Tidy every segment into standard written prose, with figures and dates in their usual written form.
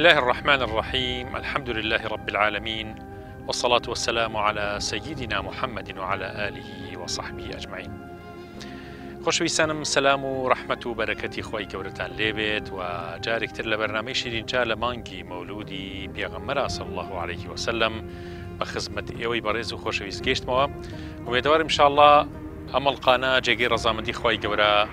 الله الرحمن الرحيم. الحمد لله رب العالمين، والصلاة والسلام على سيدنا محمد وعلى آله وصحبه أجمعين. خۆشەویستانم، سەلام و ڕەحمەت و بەرەکەتی خۆی گەورەتان لێبێت و جارێکتر لە بەرنامەی شیرینجا لە مانگی مەولودی پێغەمبەر صلی الله عليه وسلم بە خزمەت ئێوەی بەڕێز و خۆشەویست گەیشتمەوە. وێدەوارم انشاءالله ئەمەڵقانە جێگەی ڕەزامەندی خۆی گەورە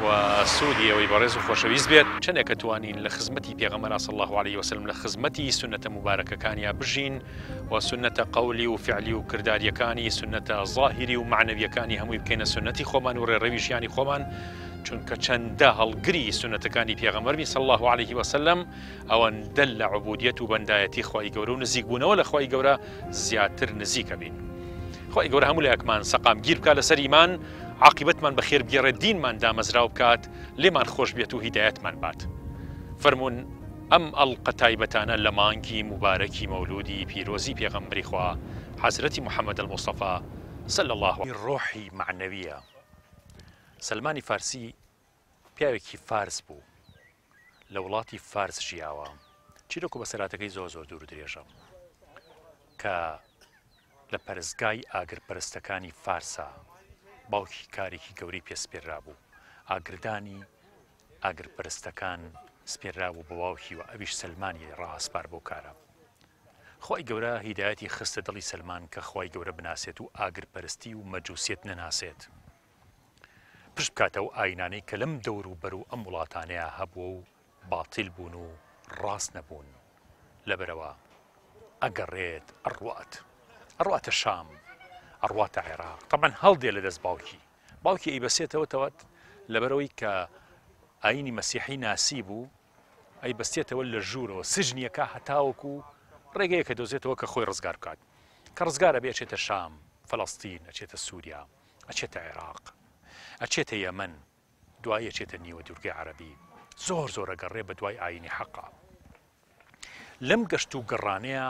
و سوودی ئەوەی بەڕێز و خۆشەویست بێت، چەندێکە توانین لە خزمەتی پێغەمبەر صلی الله عليه وسلم لە خزمەتی سنەتە مبارەکەکانیا بژین و سنەتە قەولی و فعلی و کرداریەکانی، سنەتە ظاهری و معنەویەکانی هەمووی بکەینە سنەتی خۆمان و ڕێڕەوی ژیانی خۆمان، چونکە چەندە هەڵگری سنەتەکانی پێغەمبەر صلی الله عليه وسلم ئەوەندە لە عوبودیەت و بەندایەتی خۆی گەورە و نزیک بوونەوە لە خۆی گەورە زیاتر نزیکە بین. خۆی گەورە هەموو لایەکمان سەقامگیر بکات لەسەر ئیمان، عاقبەتمان بەخێر بگێڕێت، دینمان دامەزراو بکات، لێمان خۆش بێت و هیدایەتمان بات. فەرموون ئەم ئەڵقە تایبەتانە لە مانگی مبارەکی مەولودی پیرۆزی پێغەمبەری خوا حەزرەتی محەممەد الموستەفا صلی الله عليه وسلم. ڕۆحی معنەویە. سلمانی فارسی پیاوێکی فارس بوو، لە وڵاتی فارس ژیاوە، چیرۆک و بەسەراتەکەی زۆر دوور درێژە، کە لە پەرستگای ئاگرپەرستەکانی فارسا باوکی کارێکی گەورەی پێسپێرا بوو. ئاگردانی ئاگرپەرستەکان سپێرا بوو بە باوکی و ئەویش سلمانی ڕاهەسپار بۆ کارە. خۆی گەورە هیدایەتی خستە دڵی سلمان کە خۆی گەورە بناسێت و ئاگرپەرستی و مەجووسیەت نەناسێت، پشت بکاتەوە ئاینانەی کە لەم دەور و بەر و ئەم وڵاتانەیە هەبووە و باتیل بوون و ڕاست نەبوون. لەبەرەوە ئەگەڕێت ئەڕواتە شام، ئەڕواتە عێراق. طبعاً هەڵدێ لە دەست باوکی ئەیبەسێتەوە تەوەت لەبەرەوەی کە ئاینی مەسیحی ناسی بوو، ئەیبەستێتەوە لە ژوورەوە سژنیەکە هەتاوەکو ڕێگەیە کە دۆزێتەوە کە خۆی ڕزگار بکات، کە ڕزگارە بێ ئەچێتە شام، فەڵەستین، ئەچێتە سووریا، ئەچێتە عێراق، ئەچێتە یەمەن، دوای ئەچێتە نیوە دوورگەی عەرەبی. زۆر ئەگەڕێ بە دوای ئاینی حەقا. لەم گەشت و گەڕانەیە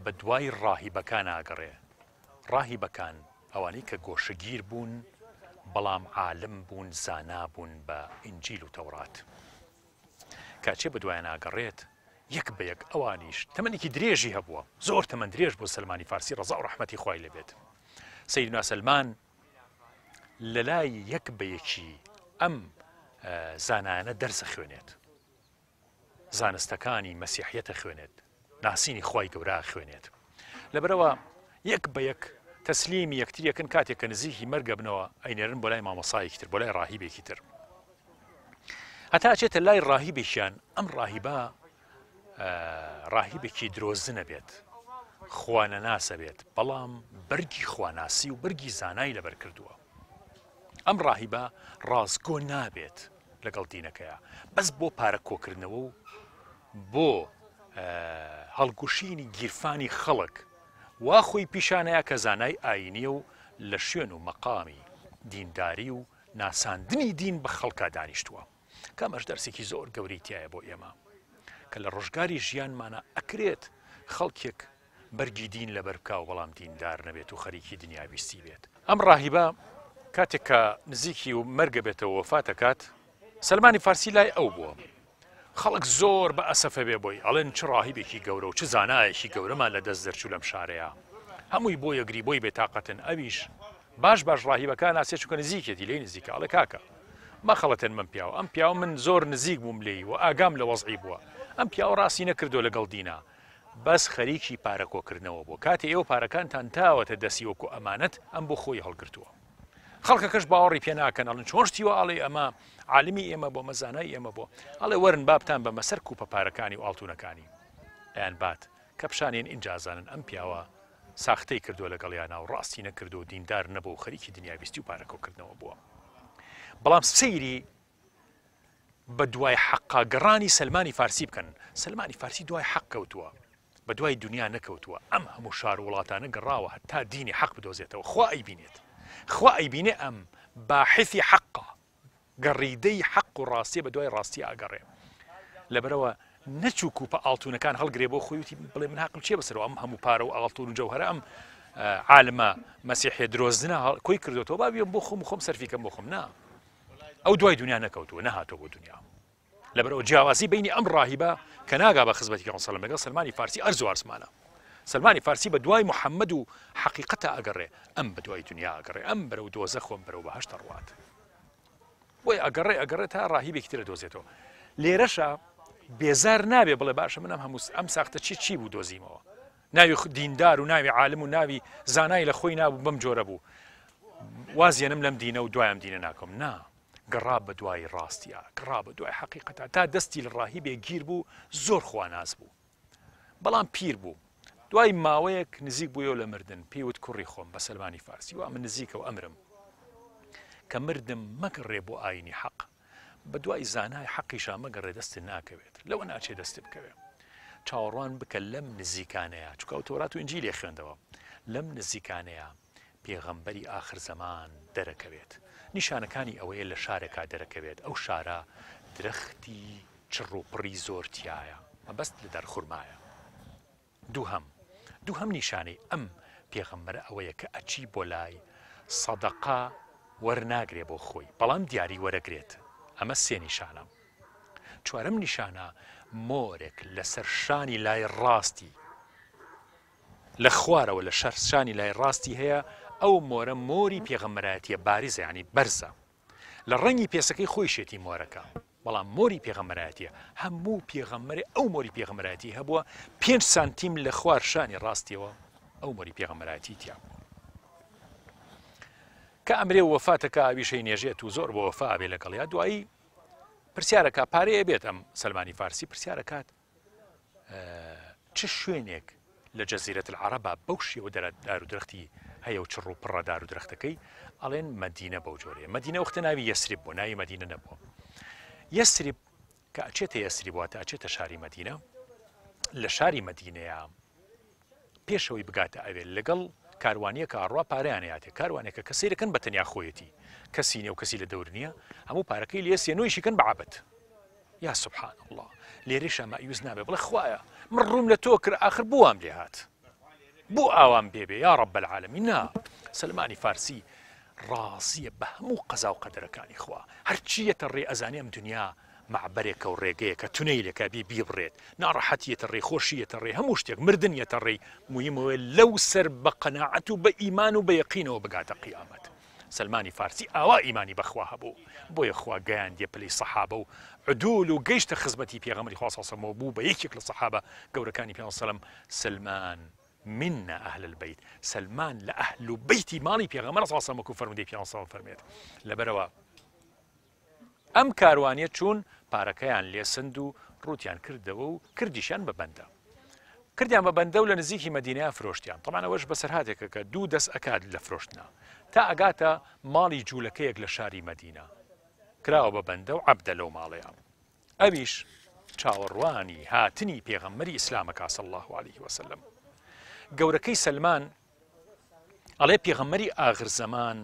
بە دوای ڕاهیبەکان ئاگەڕێ. ڕاهیبەکان ئەوانەی کە گۆشەگیر بوون بەڵام عالم بوون، زانا بوون بە ئینجیل و تەورات. کاچێ بە دوایان ئاگەڕێت، یەک بە یەک ئەوانیش تەمەنێکی درێژی هەبووە، زۆر تەمەن درێژ بۆ سلمانی فارسی ڕەزا و ڕەحمەتی خوای لێبێت. سەیدنا سلمان لە لای یەک بە یەکی ئەم زانایانە دەرسە خوێنێت، زانستەکانی مەسیحیەتە خوێنێت، ناسینی خوای گەورە خوێنێت. لەبەرەوە یەک بە یەک تەسلیمی یەکتریەکەن. کاتێک کە نزیکی مەرگە بنەوە ئەینێرن بۆ لای مامۆسایەکی تر، بۆ لای ڕاهیبێکی تر، هەتا ئەچێتە لای ڕاهیبێکیان. ئەم ڕاهیبە ڕاهیبێکی درۆزنە بێت، خوانەناسە بێت، بەڵام بەرگی خواناسی و بەرگی زانای لەبەر کردووە. ئەم ڕاهیبە ڕازگۆ نابێت لەگەڵ دینەکەیە، بەس بۆ پارە کۆکردنەوە و بۆ هەڵگوشینی گیرفانی خەڵک وا خۆی پیشانەیە کە زانای ئاینیە و لە شوێن و مەقامی دینداری و ناساندنی دین بە خەڵکا دانیشتووە. کەمەش دەرسێکی زۆر گەورەی تایە بۆ ئێمە کە لە ڕۆژگاری ژیانمانە ئەکرێت خەڵکێک بەرگی دین لەبەر بکا و بەڵام دیندار نەبێت و خەریکی دنیاویستی بێت. ئەم ڕاهیبە کاتێک کە نزیکی و مەرگە بێتەوە وەفاتە کات، سلمانی فارسی لای ئەو بووە. خەڵک زۆر بە ئەسەفە بێ بۆی، ئەڵێن چ ڕاهیبێکی گەورە و چ زانایەکی گەورەمان لە دەست دەرچوو لەم شارەیە، هەمووی بۆ یەگری بۆی بێتاقەتن. ئەویش باش ڕاهیبەکان ناسێت چونکە نزیکێتی لێی نزیکە، ئەڵێ کاکە مەخەڵەتەن من پیاوە، ئەم پیاوە من زۆر نزیک بووم لێی و ئاگام لە وەزعی بووە، ئەم پیاوە ڕاستی نەکردو لەگەڵ دینە، بەس خەریکی پارەکۆکردنەوە بۆ کاتێ ئێوە پارەکانتان تاوەتە دەستی وەکو ئەمانەت ئەم بۆ خۆی هەڵگرتووە. خەڵکەکەش باوەڕی پێ ناکەن، ئەڵێن چۆن شتیوە، ئەڵێ ئەمە عالمی ئێمە بۆ، مەزانای ئێمە بۆ، ئەڵێ وەرن بابتان بە مەسەر کوپە پارەکانی و ئاڵتونەکانی ئەیان بات کە پیشانێن ئینجازانن ئەم پیاوە ساختەی کردووە لەگەڵیانە و ڕاستی نەکردو و دیندار نەبوو و خەریکی دنیاویستی و پارەکۆکردنەوە بووە. بەڵام سەیری بە دوای حەقا گەڕانی سلمانی فارسی بکەن. سلمانی فارسی دوای حەق کەوتووە، بە دوای دنیا نەکەوتووە. ئەم هەموو شار وڵاتانە گەڕاوە هەتا دینی حەق بدۆزێتەوە. خوا ئەیبینێت، خوا ئەیبینێ ئەم باحثی حەقا، گەڕیدەی حەق و ڕاستی بە دوای ڕاستی ئاگەڕێ. لەبەرەوە نەچوو کوپە ئاڵتونەکان هەڵگرێ بۆ خۆی وتی بڵێ من حەقم چیە بەسەرەوە، ئەم هەموو پارە و ئاڵتون و جەوهەرە ئەم عالمە مەسیحیە درۆزنە کۆی کردوێتەوە، با بێم بۆ خۆم سەرفیکەم بۆ خۆم. نا، ئەو دوای دنیا نەکەوتووە، نەهاتەوە بۆ دنیا. لەبەرەوە جیاوازی بینی ئەم ڕاهیبە کە ناگا بە خزمەتی پێغەمبەر سەڵەم لەگەڵ سلمانی فارسی ئەرز و ئاسمانە. سلمانی فارسی بە دوای محەممەد و حەقیقەتە ئەگەڕێ، ئەم بە دوای دنیا ئەگەڕێ، ئەم بەرەو دۆزە خۆم بەرەو بەهەشتە ڕوات. بۆی ئەگەڕێ تا ڕاهیبێکی ترە دۆزێتەوە. لێرەشە بێزار نابێ بڵێ باشە منم ئەم ساختە چی بوو دۆزیمەوە. ناوی دیندار و ناوی عالم و ناوی زانای لە خۆی نابوو بەم جۆرە بوو. وازیێنم لەم دینە و دوایم دینە ناکەم. نا، گەڕا بە دوای ڕاستیە، گەڕا بە دوای حەقیقەتە تا دەستی لە ڕاهیبێ گیر بوو، زۆر خواناز بوو. بەڵام پیر بوو. دوای ماوەیەک نزیک بوویەوە لە مردن، پێیوت کوڕی خۆم بە سلمانی فارسی وا من نزیکەوە ئەمرم کە مردم مەگەڕێ بۆ ئاینی حەق، بە دوای زانای حەقیشا مەگەڕێ دەستت ناکەوێت، لەوە ناچێ دەست بکەوێت. چاوەڕوان بکە لەم نزیکانەیە، چونکە ئەو تۆرات و ئینجیل خوێندەوە، لەم نزیکانەیە پێغەمبەری ئاخر زەمان دەرەکەوێت. نیشانەکانی ئەوەیە لە شارێکا دەرەکەوێت، ئەو شارە درەختی چڕ و پڕی زۆر تایە، مەبەست لە دەرخورمایە. دووهەم نیشانەی ئەم پێغەمبەرە ئەوەیە کە ئەچی بۆ لای سەدەقە وەرناگرێ بۆ خۆی، بەڵام دیاری وەرەگرێت. ئەمە سێ نیشانە. چوارەم نیشانە مۆرێک لەسەر شانی لای ڕاستی لە خوارەوە لە شانی لای ڕاستی هەیە، ئەو مۆرە مۆری پێغەمبەرایەتیە باریزە، یعنی بەرزە. لە ڕەنگی پێسەکەی خۆی شێتی مۆرەکە، بەڵام مۆری پێغەمبەرایەتیە. هەموو پێغەمبەر ئەو مۆری پێغەمبەرایەتی هەبووە 5 سانتیم لە خوار شانی ڕاستیەوە ئەو مۆری پێغەمبەرایەتی تیا بوو. کە ئەمرێ وەفاتەکە ئاویشەی نێژێت و زۆر بۆ وەفا ئەبێ لەگەڵیا، دوایی پرسیارەکە پارەیە بێت ئەم سلمانی فارسی پرسیارەکات چ شوێنێک لە جەزیرەت العەرەبا بەو شێوە دار و درەختی هەیە و چڕ و پڕە دار و درەختەکەی، ئەڵێن مەدینە بەو جۆرەیە. مەدینە وەختە ناوی یەسریب بوو، ناوی مەدینە نەبووە. یەسریب کە ئەچێتە یەسریب واتە ئەچێتە شاری مەدینە، لە شاری مەدینەیە پێشەوەی بگاتە ئەوێ لەگەڵ کاروانیە کە ئاڕوا پارەیانەیاتێ، کاروانێکە کەسەی دەکەن بە تەنیا خۆیەتی، کەسی نیە و کەسی لە دەور نییە، هەموو پارەکەی لێسیە نوۆیشیکەن بەعابەت. یا سبحان الله، لێرەشە مەیوز نابێ بڵێ خوایە من ڕووم لە تۆ کرد، ئاخر بووام لێ هات، بۆ ئاوام بێبێ یا رب العالمین. نا، سلمانی فارسی ڕازیە بە هەموو قەزا و قەدەرەکانی خوا، هەرچیەتە ڕێ ئەزانێ ئەم دنیا معبەرێکە و ڕێگەیەکە تونەیلێکە بیبڕێت، ناڕەحەتیەتە ڕێ، خۆشیەتە ڕێ، هەموو شتێک مردنیەتە ڕێ، مویمەوەی لەو سەر بە قەناعەت و بە ئیمان و بە یەقینەوە بگاتە قیامەت. سلمانی فارسی ئاوا ئیمانی بەخوا هەبوو، بۆیە خوا گەیاندیە پلەی سەحابە و عدول و گەیشتە خزمەتی پێغەمبەری خوا صلی الله علیه و بوو بە یەکێک لە سەحابە گەورەکانی پێغەمبەر صلی الله علیه و سلم، سلمان منا أهل البيت، سلمان لأهل بيتي مالي بيغمبر صلى الله عليه وسلم وكو فرمودي بيغمبر صلى الله عليه وسلم لبروا ئەم کاروانیە چوون پارەکەیان لێسند و ڕوتیان کردەوە و کردیشان بە بەندە، کردیان بە بەندە و لە نزیکی مەدینەیە فرۆشتیان. طبعا ئەوەش بەسەرهاتێکە کە 2 دەست ئەکات لە فرۆشتنا تا ئەگاتە ماڵی جوولەکەیەک لە شاری مەدینە، کراوە بە بەندە و عەبدە لەو ماڵەیە. ئەویش چاوەڕوانی هاتنی پێغەمبەری ئیسلامەکە صلی الله عليه وسلم. گەورەکەی سلمان ئەڵێ پێغەمبەری ئاخر زەمان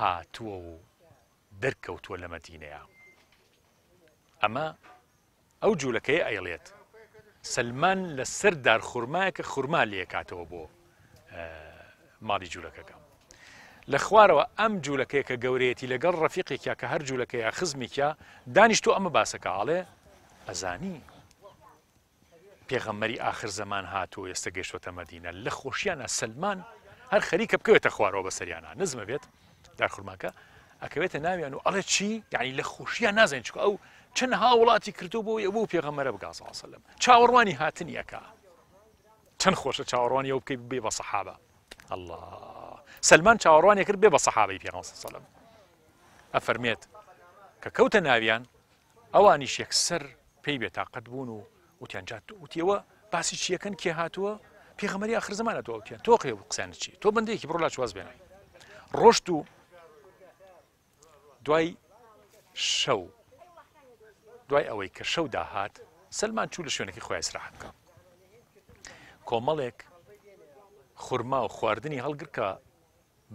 هاتووە و دەرکەوتووە لە مەدینەیە. ئەمە ئەو جوولەکەی ئەیڵێت سلمان لەسەر دارخورمایەکە خورما لێکاتەوە بۆ ماڵی جوولەکەکە. لە خوارەوە ئەم جوولەکەی کە گەورەیەتی لەگەڵ ڕەفیقێکە کە هەر جوولەکەیە خزمێکە دانیشتۆ ئەمە باسەکە، ئاڵێ ئەزانی پێغەمبەری ئاخر زەمان هاتووە ئێستا گەیشتوەتە مەدینە، لە خۆشییانە سلمان هەر خەریکە بکەوێتە خوارەوە بەسەریانە، نزمە بێت دارخورماکە ئەکەوێتە ناویان و ئەڵێ چی؟ یعنی لە خۆشییان نازانین، چکە ئەو چەندها وڵاتی کردو بۆ ئەوە پێغەمبەرە بگا صلی الله علیه وسلم، چاوەڕوانی هاتنیەکە. چەند خۆشە چاوەڕوانی ئەو بکەی بێ بە سەحابە. الله، سلمان چاوەڕوانی کرد بێ بە سەحابەی پێغەمبەر صلی الله علیه وسلم. ئەفەرمێت کە کەوتە ناویان، ئەوانیش یەکسەر پێی بێتاقەت بوون و وتیان جات وتیەوە باسی چیەکەن کێ هاتووە؟ پێغەمبەری ئاخر زەمانە تۆ وتیان تۆ قێ قسانت چی؟ تۆ بەندەیەکی بڕۆ لاچواز بێنە. ڕۆشت و دوای شەو، دوای ئەوەی کە شەو داهات، سلمان چوو لە شوێنێکی خۆی ئیسراحەت بکە. کۆمەڵێک خورما و خواردنی هەڵگر کە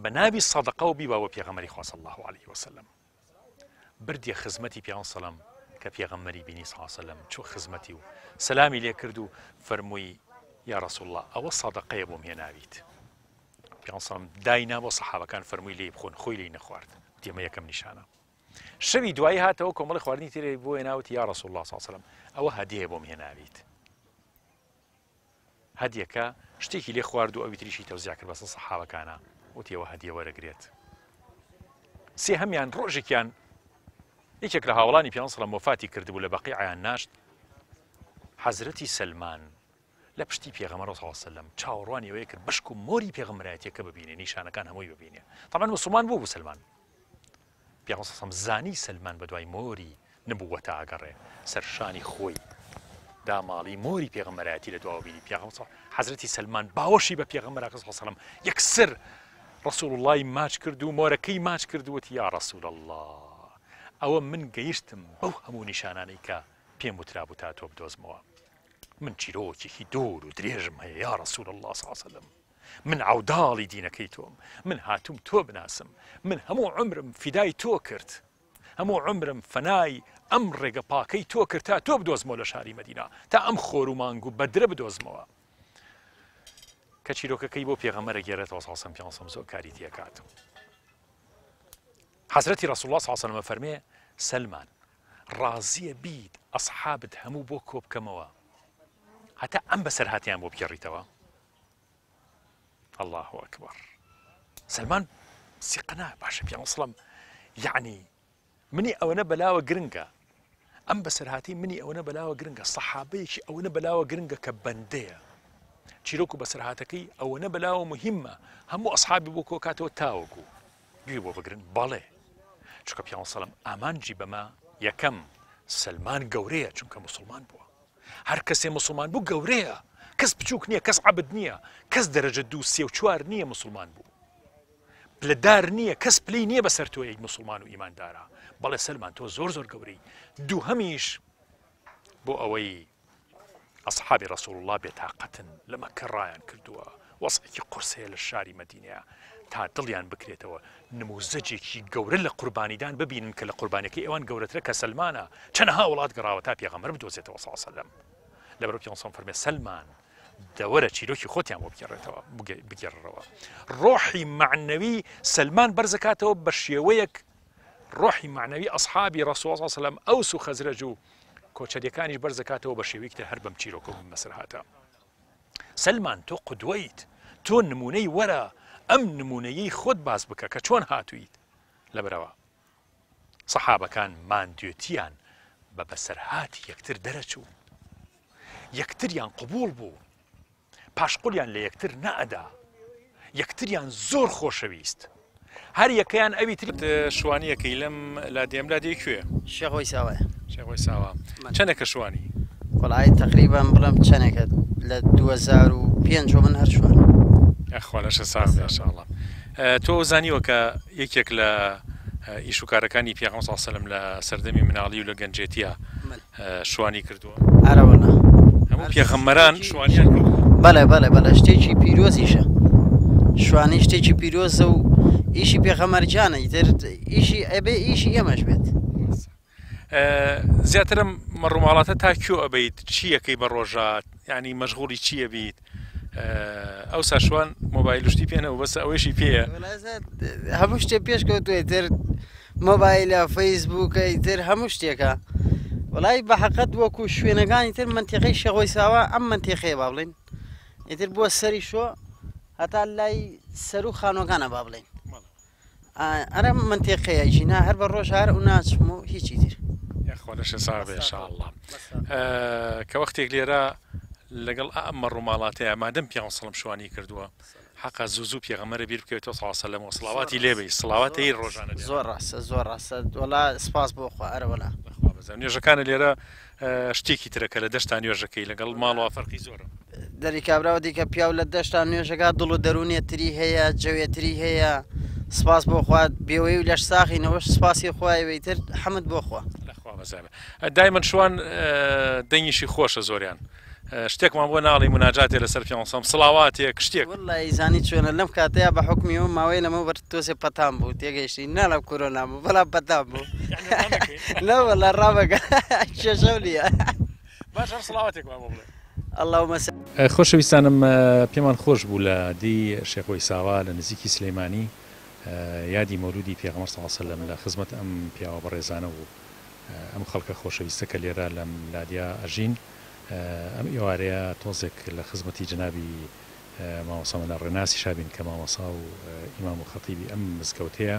بە ناوی سەدەقە و بیباوە پێغەمبەری خوا صلی الله عليه وسلم. بردیە خزمەتی پێغەمبەر سەلەم کە پێغەمبەری بینی صلی الله عليه وسلم، چوو خزمەتی و سەلامی لێ کرد و فەرمووی یا رسول الله ئەوە سەدەقەیە بۆم هێناویت. پێغەمبەر سەلەم داینا بۆ سەحابەکان فەرمووی لێی بخۆن، خۆی لێی نەخوارد. دێمە یەکەم نیشانە. شەوی دوایی هاتەوە کۆمەڵی خواردنی تێرەی بۆ هێناوەتی یا ڕەسوڵ الله صلی الله علیه وسلم ئەوە هەدیە بۆم هێناویت. هەدیەکە شتێکی لێ خوارد و ئەوی تریشی تەوزیع کرد بەسەر سەحابەکانە وتی ئەوە هەدیە وەرەگرێت. سێ هەمیان ڕۆژێکیان یەکێک لە هاوڵانی پێغەمبەر سەڵەم وەفاتی کردبوو لە بەقیعیان ناشت. حەزرەتی سەلمان لە پشتی پێغەمبەر صلی الله علیه وسلم چاوەڕوانی ئەوەیە کرد بەشک و مۆری پێغەمبەرایەتیەکە ببینێ، نیشانەکان هەمووی ببینێ. طبعاً مسلمان بوو سەلمان. پێغەمبەر صلی الله علیه وسلم زانی سەلمان بە دوای مۆری نبووەتە ئەگەڕێ سەرشانی خۆی داماڵی مۆری پێغەمبەرایەتی لە دواوە بینی. پێغەمبەر حەزرەتی سەلمان باوەشی بە پێغەمبەر صلی الله علیه وسلم یەکسەر ڕەسوڵ اللهی ماچ کرد و مۆرەکەی ماچ کردووەتی یا ڕەسوڵ الله ئەوە من گەیشتم بەو هەموو نیشانانەی کە پێم وترابوو تا تۆ بدۆزمەوە. من چیرۆکێکی دۆر و درێژم هەیە یا ڕەسوڵ الله صلی الله علیه وسلم. من عوداڵی دینەکەی تۆم، من هاتووم تۆ بناسم، من هەموو عمرم فیدای تۆ کرد، هەموو عمرم فەنای ئەم ڕێگە پاکەی تۆ کرد تا تۆ بدۆزمەوە لە شاری مەدینە، تا ئەم خۆر و مانگ و بەدرە بدۆزمەوە. کە چیرۆکەکەی بۆ پێغەمبەرە گێڕێتەوە صلی الله علیه وسلم زۆر کاری تێکات. حەزرەتی ڕەسوڵ الله صلی الله علیه وسلم فەرمێ سەلمان ڕازیە بیت ئەسحابت هەموو بۆ کۆ بکەمەوە هەتا ئەم بەسەرهاتیان بۆ بگێڕیتەوە. الله ئەکبەر. سەلمان سیقنا باشە پێغەمبەر سەڵەم یعنی منی ئەوەنە بەلاوە گرنگە، ئەم بەسەرهاتی منی ئەوەنە بەلاوە گرنگە، سەحابەیەکی ئەوەنە بەلاوە گرنگە کە بەندەیە، چیرۆک و بەسەرهاتەکەی ئەوەنە بەلاوە مهمە هەموو ئەسحابی بۆ کۆکاتەوە تاوەکو گوێ بۆ بگرن. بەڵێ چونکە پێغەمبەر سەڵەم ئامانجی بەمە یەکەم سەلمان گەورەیە چونکە مسلمان بووە. هەر کەسێ مسلمان بوو گەورەیە، کەس بچووک نییە، کەس عەبد نییە، کەس دەرەجە 2 3 و 4 نییە مسلمان بوو، پلەدار نییە، کەس پلەی نییە بەسەر تۆ یەک مسلمان و ئیماندارە. بەڵێ سەلمان تۆ زۆر زۆر گەورەی. دووهەمیش بۆ ئەوەی ئەسحابی ڕەسوڵ الله بێتاقەتن لە مەکە ڕایان کردووە، وەسعێکی قورسەیە لە شاری مەدینەیە تا دڵیان بکرێتەوە نموزەجێکی گەورە لە قوربانیدان ببینن کە لە قوربانیەکەی ئەوان گەورەترە کە سەلمانە چەندەها وڵات گەڕاوە تا پێغەمبەر بدۆزێتەوە صلی الله علیه وسلم. لەبەرەوە پێغەمبەر صلی الله علیه وسلم فەرمێ سەلمان دەوەرە چیرۆکی خۆتیان بۆ بگێڕەوە. ڕۆحی معنەوی سەلمان بەرزەکاتەوە بە شێوەیەک ڕۆحی معنەوی ئەسحابی ڕەسوڵ الله صلی الله علیه وسلم ئەوس و خەزرەج و کۆچەریەکانیش بەرزەکاتەوە بە شێوەیەکتر هەر بەم چیرۆکە و بەسەرهاتە. سەلمان تۆ قودوەیت، تۆ نمونەی وەرە ئەم نمونەیەی خۆت باس بکە کە چۆن هاتوویت. لەبەرەوە سەحابەکان ماندوێتیان بە بەسەرهاتی یەکتر دەرەچوو، یەکتریان قبوڵ بوو، پاشقولیان لە یەکتر نەئەدا، یەکتریان زۆر خۆشەویست. هەر یەکەیان ئەوی تر شوانیەکەی لەم لادێم لادێ کوێ؟ شێخۆی ساوایە. شێخۆی ساوا. چەندێکە شوانی؟ وەڵای تقریبان بڵم چەندێکە لە 2005 من هەر شوان. ئەخوا لەشە ساڵ ماشاءالله. تۆ زانیوە کە یەکێک لە ئیشوکارەکانی پێغەمبەر صلی الله علیه وسلم لە سەردەمی مناڵی و لە گەنجێتیە شوانی کردووە؟ ئەرەوەنا هەموو پێغەمبەران شوانیان کردووە. بەڵێ شتێکی پیرۆزیشە. شوانی شتێکی پیرۆزە و ئیشی پێغەمبەرجانە، ئیتر ئیشی ئەبێ ئیشی ئێمەش بێت. زیاترم مەڕووماڵاتە تا کوێ ئەبیت؟ چیەکەی بە ڕۆژات؟ یعنی مەشغوڵی چییە بیت؟ ئەوسا شوان مۆبایل شتی پێنەوە بەس ئەوەشی پێیە هەموو شتێ پێش کەوتوێ تر مۆبایلە فەیسبووکە تر هەموو شتێکە. وڵای بە حەقەت وەکو شوێنەکانی تر منتیقەی شێخۆی ساوا ئەم منتیقەیە با بڵێن، ئیتر بووە سەری شۆ هەتا لای سەر و خانوەکانە با بڵێن. ئەرە منتیقەیە ژینا هەر بە ڕۆژ هەر و ناچم و هیچی تر. یاخوا لەشە ساڵ ئینشاءالله. کە وەختێک لێرە لەگەڵ ئەم مەڕووماڵاتەیە مادەم پێغەمبەر صلی الله علیه وسلم شوانی کردووە، حەقا زوو پێغەمبەرە بیر بکەوێتەوە صلی الله علیه وسلم و سڵاواتی لێبێ، سڵاواتەی ڕۆژانە. زۆر ڕاستە زۆر ڕاستە، وەڵا سپاس بۆ خوا. ئەرە وەلا نوێژەکانە لێرە شتێکی ترەکە لە دەشتا نوێژەکەی لەگەڵ ماڵەوە فەرقی زۆرە. دەری کابراوە دیکە پیاو لە دەشتا نوێژەکە دڵ و دەرونێتری هەیە، جەوێتری هەیە. سپاس بۆ خوا، بێوەی و لەش ساخینەوەش سپاسی خوایەوەی تر حەمد بۆ خوا. دایمەن شوان دەنگیشی خۆشە زۆریان. شتێکمان بۆ ناڵی مناجاتێ لەسەر پێغەمبەر سڵاواتێک شتێک وەڵای زانی چۆنە لەم کاتەیە بە حکمی و ماوەی لەمە بەر تۆسێ پەتام بوو تێگەیشتی ناڵە کۆرۆنا بوو بەڵام پەتام بوو لەوەڵە ڕابەکە شەشەولیە باش هەر سڵاواتێکمان بۆ بڵێ. ئەڵڵاهومە خۆشەویستانم، پێمان خۆش بوو لە دی شێخۆی ساوا لە نزیکی سلەیمانی یادی مەولودی پێغەمبەر صلی الله علیه وسلم لە خزمەت ئەم پیاوە بەڕێزانە و ئەم خەڵکە خۆشەویستە کە لێرە لەم لادیا ئەژین ئەم ئێوارەیە تۆزێک لە خزمەتی جنابی مامۆستا مەلا ڕێناسی شابین کە مامۆستا و ئیمام و خەتیبی ئەم مزگەوتەیە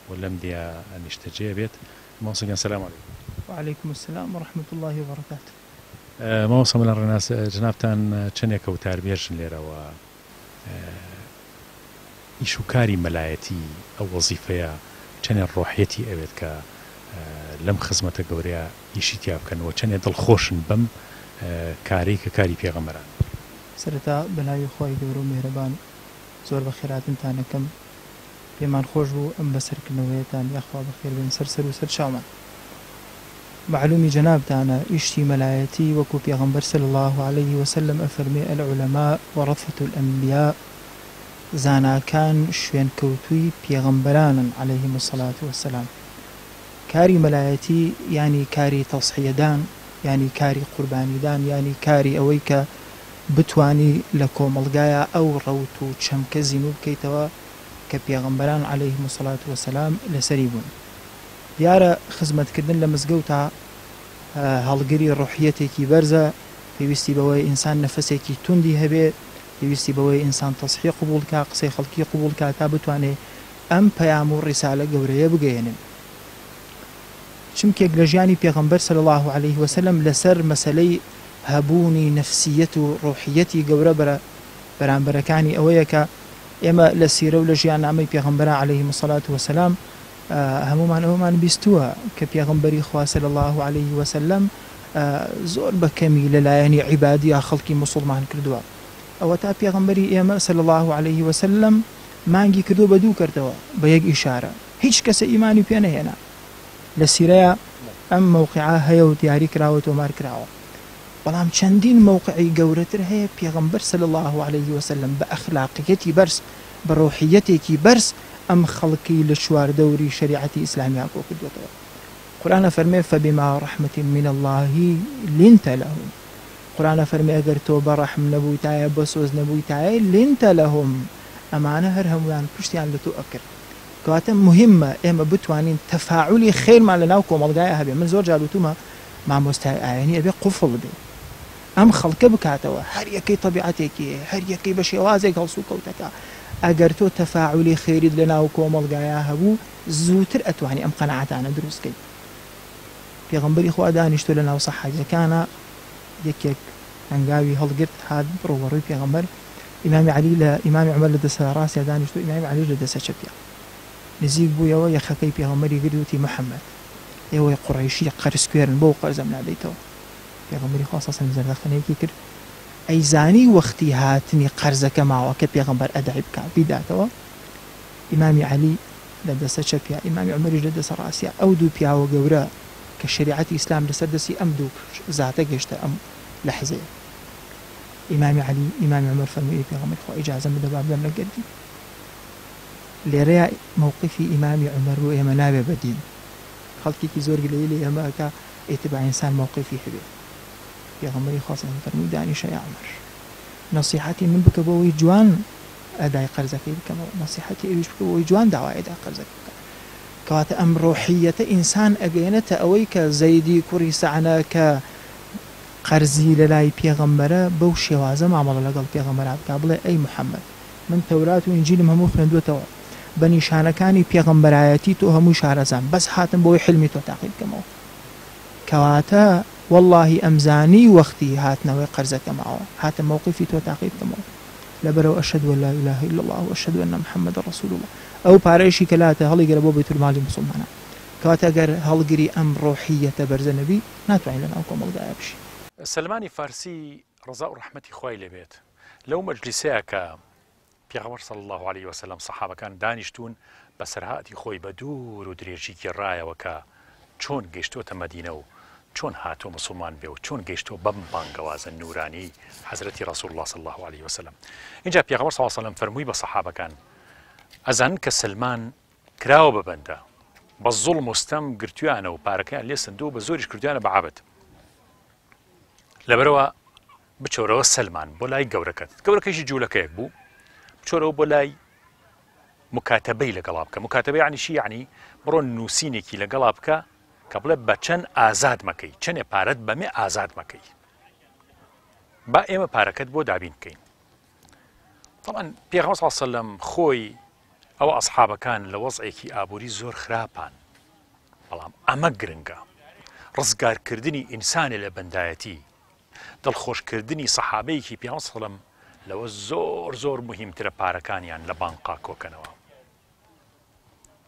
و لەم دیا نیشتەجێ بێت. مامۆستا سەلام عەلەیکم. وعليكم السلام ورحمة الله وبركاته. مامۆستا مەلا ڕێناس جنابتان چەندێکە وتاربێژن لێرەوە ئیش و کاری مەلایەتی ئەو وەزیفەیە چەندێک ڕۆحیەتی ئەوێت کە لەم خزمەتە گەورەیە ئیشی تیا بکەنەوە چەندێک دڵخۆشن بەم کاری کە کاری پێغەمبەران. سەرەتا بەلای خۆی گەورە و میهرەبان زۆر بە خێراتنتان ئەەکەم، پێمان خۆش بوو ئەم بەسەرکردنەوەیەتان یاخوا بەخێر بێن سەر و سەر چاومان. معلومی جەنابتانە ئیشتی مەلایەتی وەکو پێغەمبەر صلی الله عليه وسلم ئەفەرمێ العولەما وەڕەفەة الأنبیاء، زاناکان شوێنکەوتووی پێغەمبەرانن عەلەیهیم الصەلاة وەسەلام. کاری مەلایەتی یعنی کاری تەضحیەدان، یعنی کاری قوربانیدان، یعنی کاری ئەوەی کە بتوانی لە کۆمەڵگایە ئەو ڕەوت و چەمکە زیینوو بکەیتەوە کە پێغەمبەران عەلەیهیم الصەلاة وەسەلام لەسەری بوون. دیارە خزمەتکردن لە مزگەوتە هەڵگری ڕوحیەتێکی بەرزە، پێویستی بەوەی ئینسان نەفەسێکی توندی هەبێت، پێویستی بەوەی ئینسان تەصحیح قبول کا، قسەی خەڵکی قبول کا تا بتوانێت ئەم پەیام و ڕیسالە گەورەیە بگەێنن. چمکێک لە ژیانی پێغەمبەر صلی الله عليه وسلم لەسەر مەسەلەی هەبوونی نەفسیەت و ڕوحیەتی گەورە بەرامبەرەکانی ئەوەیە کە ئێمە لە سیرە و لە ژیاننامەی پێغەمبەران عەلەیهیم الصەلاة وەسەلام هەمومان ئەومان بیستووە کە پێغەمبەری خوا صلی الله عليه وسلم زۆر بەکەمی لەلایەنی عیبادیە خەڵکی موسڵمان کردووە. ئەوە تا پێغەمبەری ئێمە صلی الله عليه وسلم مانگی کردو بە دوو کردەوە بە یەک ئیشارە، هیچ کەسە ئیمانی پێ نەهێنا. لە سیرەیە ئەم موقعە هەیە و دیاری کراوە تۆمار کراوە، بەڵام چەندین موقعی گەورەتر هەیە پێغەمبەر صلی الله عليه وسلم بە ئەخلاقیەتی بەرز، بە ڕوحیەتێکی بەرز ئەم خەڵکی لە چواردەوری شریعەتی ئیسلامیە کۆ کردوێتەوە. قورئان فەرمێ فبما رحمة من الله لنت لهم. قورئان فەرمێ ئەگەر تۆ بە ڕەحم نەبوویتایە بە سۆز نەبوویتایە لنت لهم، ئەمانە هەر هەمویان پشتیان لە تۆ ئەکرد. کەواتە مهمە ئێمە بتوانین تەفاعولی خێرمان لەناو کۆمەڵگایە هەبێ. من زۆر جار وتومە مامۆستای ئاینی ئەبێ قوفڵ بێ، ئەم خەڵکە بکاتەوە هەر یەکەی طبیعەتێکی، هەر یەکەی بە شێوازێک هەڵسو کەوتەکە. ئەگەر تۆ تەفاعولی خێریت لەناو کۆمەڵگایە هەبوو زووتر ئەتوانی ئەم قەنەعەتانە دروستکەیت. پێغەمبەری خوا دانیشتۆ لەناو سەحابەکانە، یەکێک هەنگاوی هەڵگرت هات بڕۆ بەڕووی پێغەمبەر، ئیمامی عەلی لە ئیمامی عومەر لە دەسە ڕاستیا دانیشتۆ، ئیمامی عەلی لە دەسە چەپیا. نزیک بوویەوە یەخەکەی پێغەمبەری گرت وتی محەممەد ئێوەی قوڕەیشی قەرزکوێرن بۆ قەرزەم نادەیتەوە. پێغەمبەری خوا سەڵ عەلەیهی زەردەخەنەیەکی کرد، ئەیزانی وەختی هاتنی قەرزەکە ماوە کە پێغەمبەر ئەدای بکات بیداتەوە. ئیمامی عەلی لە دەسە چەپیا، ئیمامی عومەریش لە دەسە ڕاستیا. ئەو دوو پیاوە گەورە کە شریعەتی ئیسلام لەسەر دەستی ئەم دوو زاتە گەشتە ئەم لەحزەیە. ئیمامی عەلی ئیمامی عومەر فەرمووی پێغەمبەری خوا ئیجازەم بدە با بڵێم لەگەردی. لێرەیە مووقفی ئیمامی عومەر بۆ ئێمە نابێ بەدین. خەڵکێکی زۆر گلەیی لە ئێمەکە ئێتباع ئینسان مووقفی هەبێ. پێغەمبەری خوا فەرمووی دانیشە یا عومەر نەسیحەتی من بکە بۆ ئەوەی جوان ئەدای قەرزەکەی بکەمەوە، نەسیحەتی ئەویش بکە بۆ ئەوەی جوان داوای ئەدای قەرزەکەی بکە. کەواتە ئەم ڕۆحیەتە ئینسان ئەگەێنێتە ئەوەی کە زەیدی کوڕی سەعەنە کە قەرزی لە لای پێغەمبەرە بەو شێوازە مامەڵە لەگەڵ پێغەمبەرا بکا، بڵێ ئەی محەممەد من تەورات و ئینجیلم هەموو خوێندووەتەوە، بە نیشانەکانی پێغەمبەرایەتی تۆ هەمووی شارەزان، بەس هاتم بۆی حلمی تۆ تاقی بکەمەوە. کەواتە واللهی ئەمزانی وەختی هاتنەوەی قەرزەکە ماوە، هاتم مووقفی تۆ تاقی بکەمەوە لەبەرەوە ئەشهەدو ئەن لا ئیلاهە ئیلا الله وئەشهەدو ئەنە محەممەدەن ڕەسوول الله. ئەو پارەیەشی کە لاتە هەڵیگەرە بۆ بەیتولماڵی موسڵمانان. کەواتە ئەگەر هەڵگری ئەم ڕۆحیەتە بەرزە نەبی ناتوانین لەناو کۆمەڵگایە بشین. سلمانی فارسی ڕزا و ڕەحمەتی خوای لێبێت لەو مەجلیسەیە کە پێغەمبەر صلی الله عليه وسلم سەحابەکان دانیشتون بە سەرهاتی خۆی بە دوور و درێژیکی ڕایەوە کە چۆن گەیشتۆتە مەدینە و چۆن هاتۆ مسلمان بێ و چۆن گەیشتۆ بەم بانگەوازە نورانی حەزرەتی ڕەسوول الله صلی الله عليه وسلم. اینجا پێغەمبەر صلی الله عليه وسلم فەرمووی بە سەحابەکان ئەزانن کە سلمان کراوە بەبەندە، بە زوڵم و ستەم گرتویانە و پارەکەیان لێ سندوو و بە زۆریش کردویانە بە عەبەد. لەبەرەوە بچۆرەوە سلمان بۆ لای گەورەکەت، گەورەکەیشی جوولەکەیەک بوو، بچۆرەوە بۆ لای مکاتەبەی لەگەڵا بکە. مکاتەبە یعنی چی؟ یعنی بڕۆ نووسینێکی لەگەڵا بکە کە بڵێ بە چەند ئازاد مەکەی، چەندێ پارەت بەمێ ئازاد مەکەی، با ئێمە پارەکەت بۆ دابین بکەین. طبعاً پێغەمبەر صلی الله علیه و سەلەم خۆی ئەو ئەسحابەکان لە وەزعێکی ئابووری زۆر خراپان، بەڵام ئەمە گرنگە. ڕزگارکردنی ئینسانێ لە بەندایەتی، دڵخۆشکردنی سەحابەیەکی پێغەمبەر صلی الله علیه و سەلەم لەوە زۆر زۆر مهمترە پارەکانیان لە بانقا کۆکەنەوە.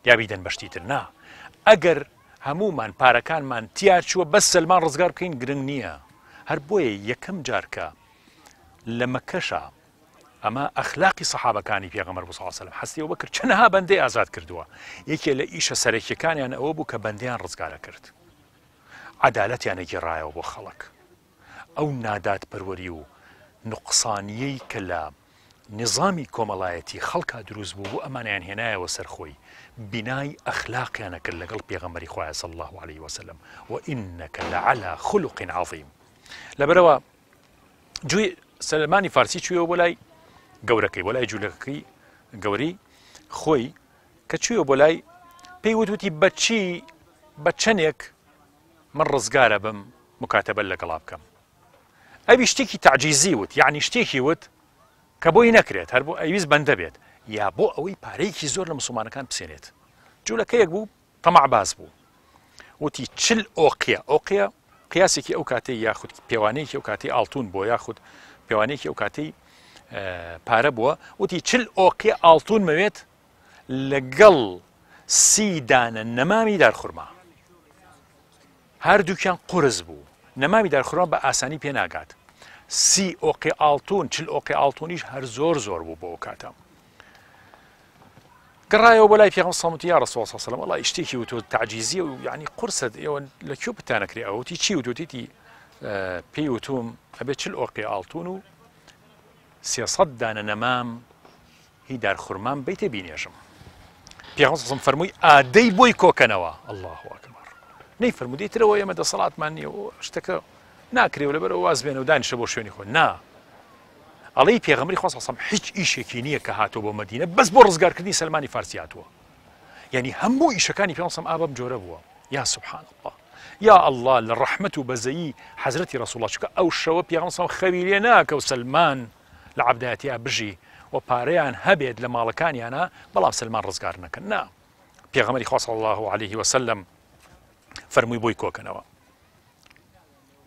یا بیدەن بەشتیتر نا. ئەگەر هەمومان پارەکانمان تیا چووە بەس سەلمان ڕزگار بکەین گرنگ نییە. هەر بۆیە یەکەم جارکە لە مەکەشە ئەمە ئەخلاقی سەحابەکانی پێغەمبەر صلی الله علیه و سەلەم حەستی ئەوە کرد چەندەها بەندەی ئازاد کردووە. یەکێ لە ئیشە سەرەکیەکانیان ئەوە بوو کە بەندەیان ڕزگارە کرد، عەدالەتیان نەگێڕایەوە بۆ خەڵک. ئەو نادادپەروەری و نوقسانیەی کە لە نظامی کۆمەڵایەتی خەڵکا دروست بوو بۆ ئەمانیان هێنایەوە سەرخۆی، بینای ئەخلاقیانە کرد لەگەڵ پێغەمبەری خوایە صلی الله علیه وسلم. وئینەکە لەعەلا خولق عەظیم. لەبەرەوە گوێ سەلمانی فارسی چوویەوە بۆ لای گەورەکەی، بۆ لای جوولەکەی گەوری خۆی کە چوویەوە بۆ لای پێی وتوتی بە چەندێک من ڕزگارە بم مکاتەبە لەگەڵا بکەم. ئەوی شتێکی تعجیزی وت، یعنی شتێکی وت کە بۆی نەکرێت، هەر بۆ ئەویست بەندە بێت یا بۆ ئەوەی پارەیەکی زۆر لە مسلمانەکان بسێنێت. جوولەکەیەک بوو تەمەع باز بوو، وتی 40 ئۆقیە. ئۆقیە قیاسێکی ئەو کاتەی یاخود پێوانەیەکی ئەو کاتەی ئاڵتون بۆ یاخود پێوانەیەکی ئەو کاتەی پارە بووە. وتی 40 ئۆقیە ئاڵتون مەوێت لەگەڵ 30 دانە نەمامی دارخورما. هەردووکیان قورس بوو، نەمامی دارخورما بە ئاسانی پێ ناگات. 30 ئۆقی ئاڵتون، 40 ئۆقی ئاڵتونیش هەر زۆر زۆر بوو بۆ ئەو کاتە. گەڕایەوە بۆ لای پێغەمبەر سەڵەمەتی یا ڕەسوڵ الله سەڵەم وەڵای شتێکی وتۆ تعجیزیە و یعنی قورسە ئێوە لەکوێ بتانەکرێ؟ ئەوتی چی وتوتیتی؟ پێی وتوم ئەبێ 40 ئۆقی ئاڵتون و 300 دانە نەمام هی دارخورمام بیتە بینێژم. پێغەمبەر سەڵەم فەرمووی ئادەی بۆی کۆکەنەوە. الله ئەکبەر. نەی فەرموو دیترەوە ئێمە دەسەڵاتمان نییە و شتەکە ناکرێ لەبەرەوە واز بێنە و دانیشە بۆ شوێنی خۆ. نا، ئەڵەی پێغەمبەری خوا صلی الله علیه و سەلەم هیچ ئیشێکی نییە کە هاتۆ بۆ مەدینە بەس بۆ ڕزگارکردنی سەلمانی فارسی هاتووە. یعنی هەموو ئیشەکانی پێغەمبەر صلی الله علیه و سەلەم ئابەم جۆرە بووە. یا سبحان الله، یا الله، لە ڕەحمەت و بەزەیی حەزرەتی ڕەسوڵ الله چکە ئەو شەوە پێغەمبەر صلی الله علیه و سەلەم خەوی لێ ناکە و سەلمان لە عەبدایەتیا بژی و پارەیان هەبێت لە ماڵەکانیانە بەڵام سەلمان ڕزگار نەکەن. نا، پێغەمبەری خوا صلی الله علیه و سەلەم فەرمووی بۆی کۆکەنەوە،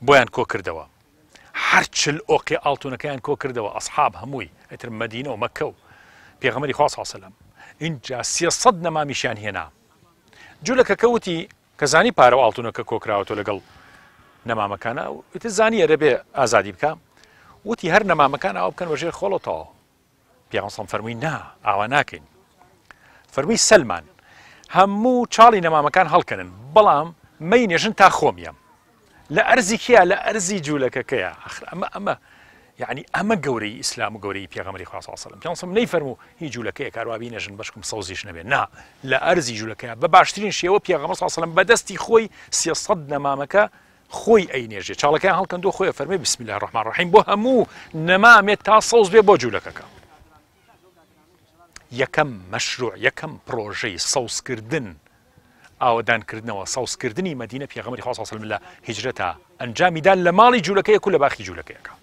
بۆیان کۆ کردەوە. هەر 40 ئۆقی ئاڵتونەکەیان کۆ کردەوە، ئەسحاب هەمووی ئەتر مەدینە و مەکە و پێغەمبەری خوا صلی الله علیه و سەلەم اینجا 300 نەمامیشیان هێنا. جوولەکە وتی کە زانی پارە و ئاڵتونەکە کۆکراوەتەوە لەگەڵ نەمامەکانە، وتی زانیە دەبێ ئازادی بکە. وتی هەر نەمامەکان ئاوا بکەن بەژێر خۆڵەتەوە. پێغەمبەر سەڵەم فەرمووی نا، ئاوا ناکەین. فەرمووی سەلمان هەموو چاڵی نەمامەکان هەڵکەنن بەڵام مەینێژن تا خۆمیە. لە ئەرزی کیا؟ لە ئەرزی جوولەکەکەیە. ئەمە یعنی ئەمە گەورەی ئیسلام و گەورەی پێغەمبەری خوا صلی الله علیه و سەلەم. پێغەمبەر سەڵەم نەیفەرموو هیچ جوولەکەیە کاروا بینێژن بەشکم سەوزیش نەبێ. نا، لە ئەرزی جوولەکەیە بە باشترین شێوە پێغەمبەر صلی الله علیه و سەلەم بەدەستی خۆی 300 نەمامەکە خۆی ئەینێژێ. چاڵەکەیان هەڵکەندووە خۆیە فەرمێ بسم الله الرحمن الرحیم بۆ هەموو نەمامێت تا سەوز بێ بۆ جوولەکەکە. یەکەم مەشروع، یەکەم پرۆژەی سەوزکردن، ئاوەدانکردنەوە، سەوزکردنی مەدینە پێغەمبەری خوا صلی الله علیه و سەلەم لە هیجرەتە ئەنجامیدا لە ماڵی جوولەکەیەک و لە باخی جوولەکەیەکە.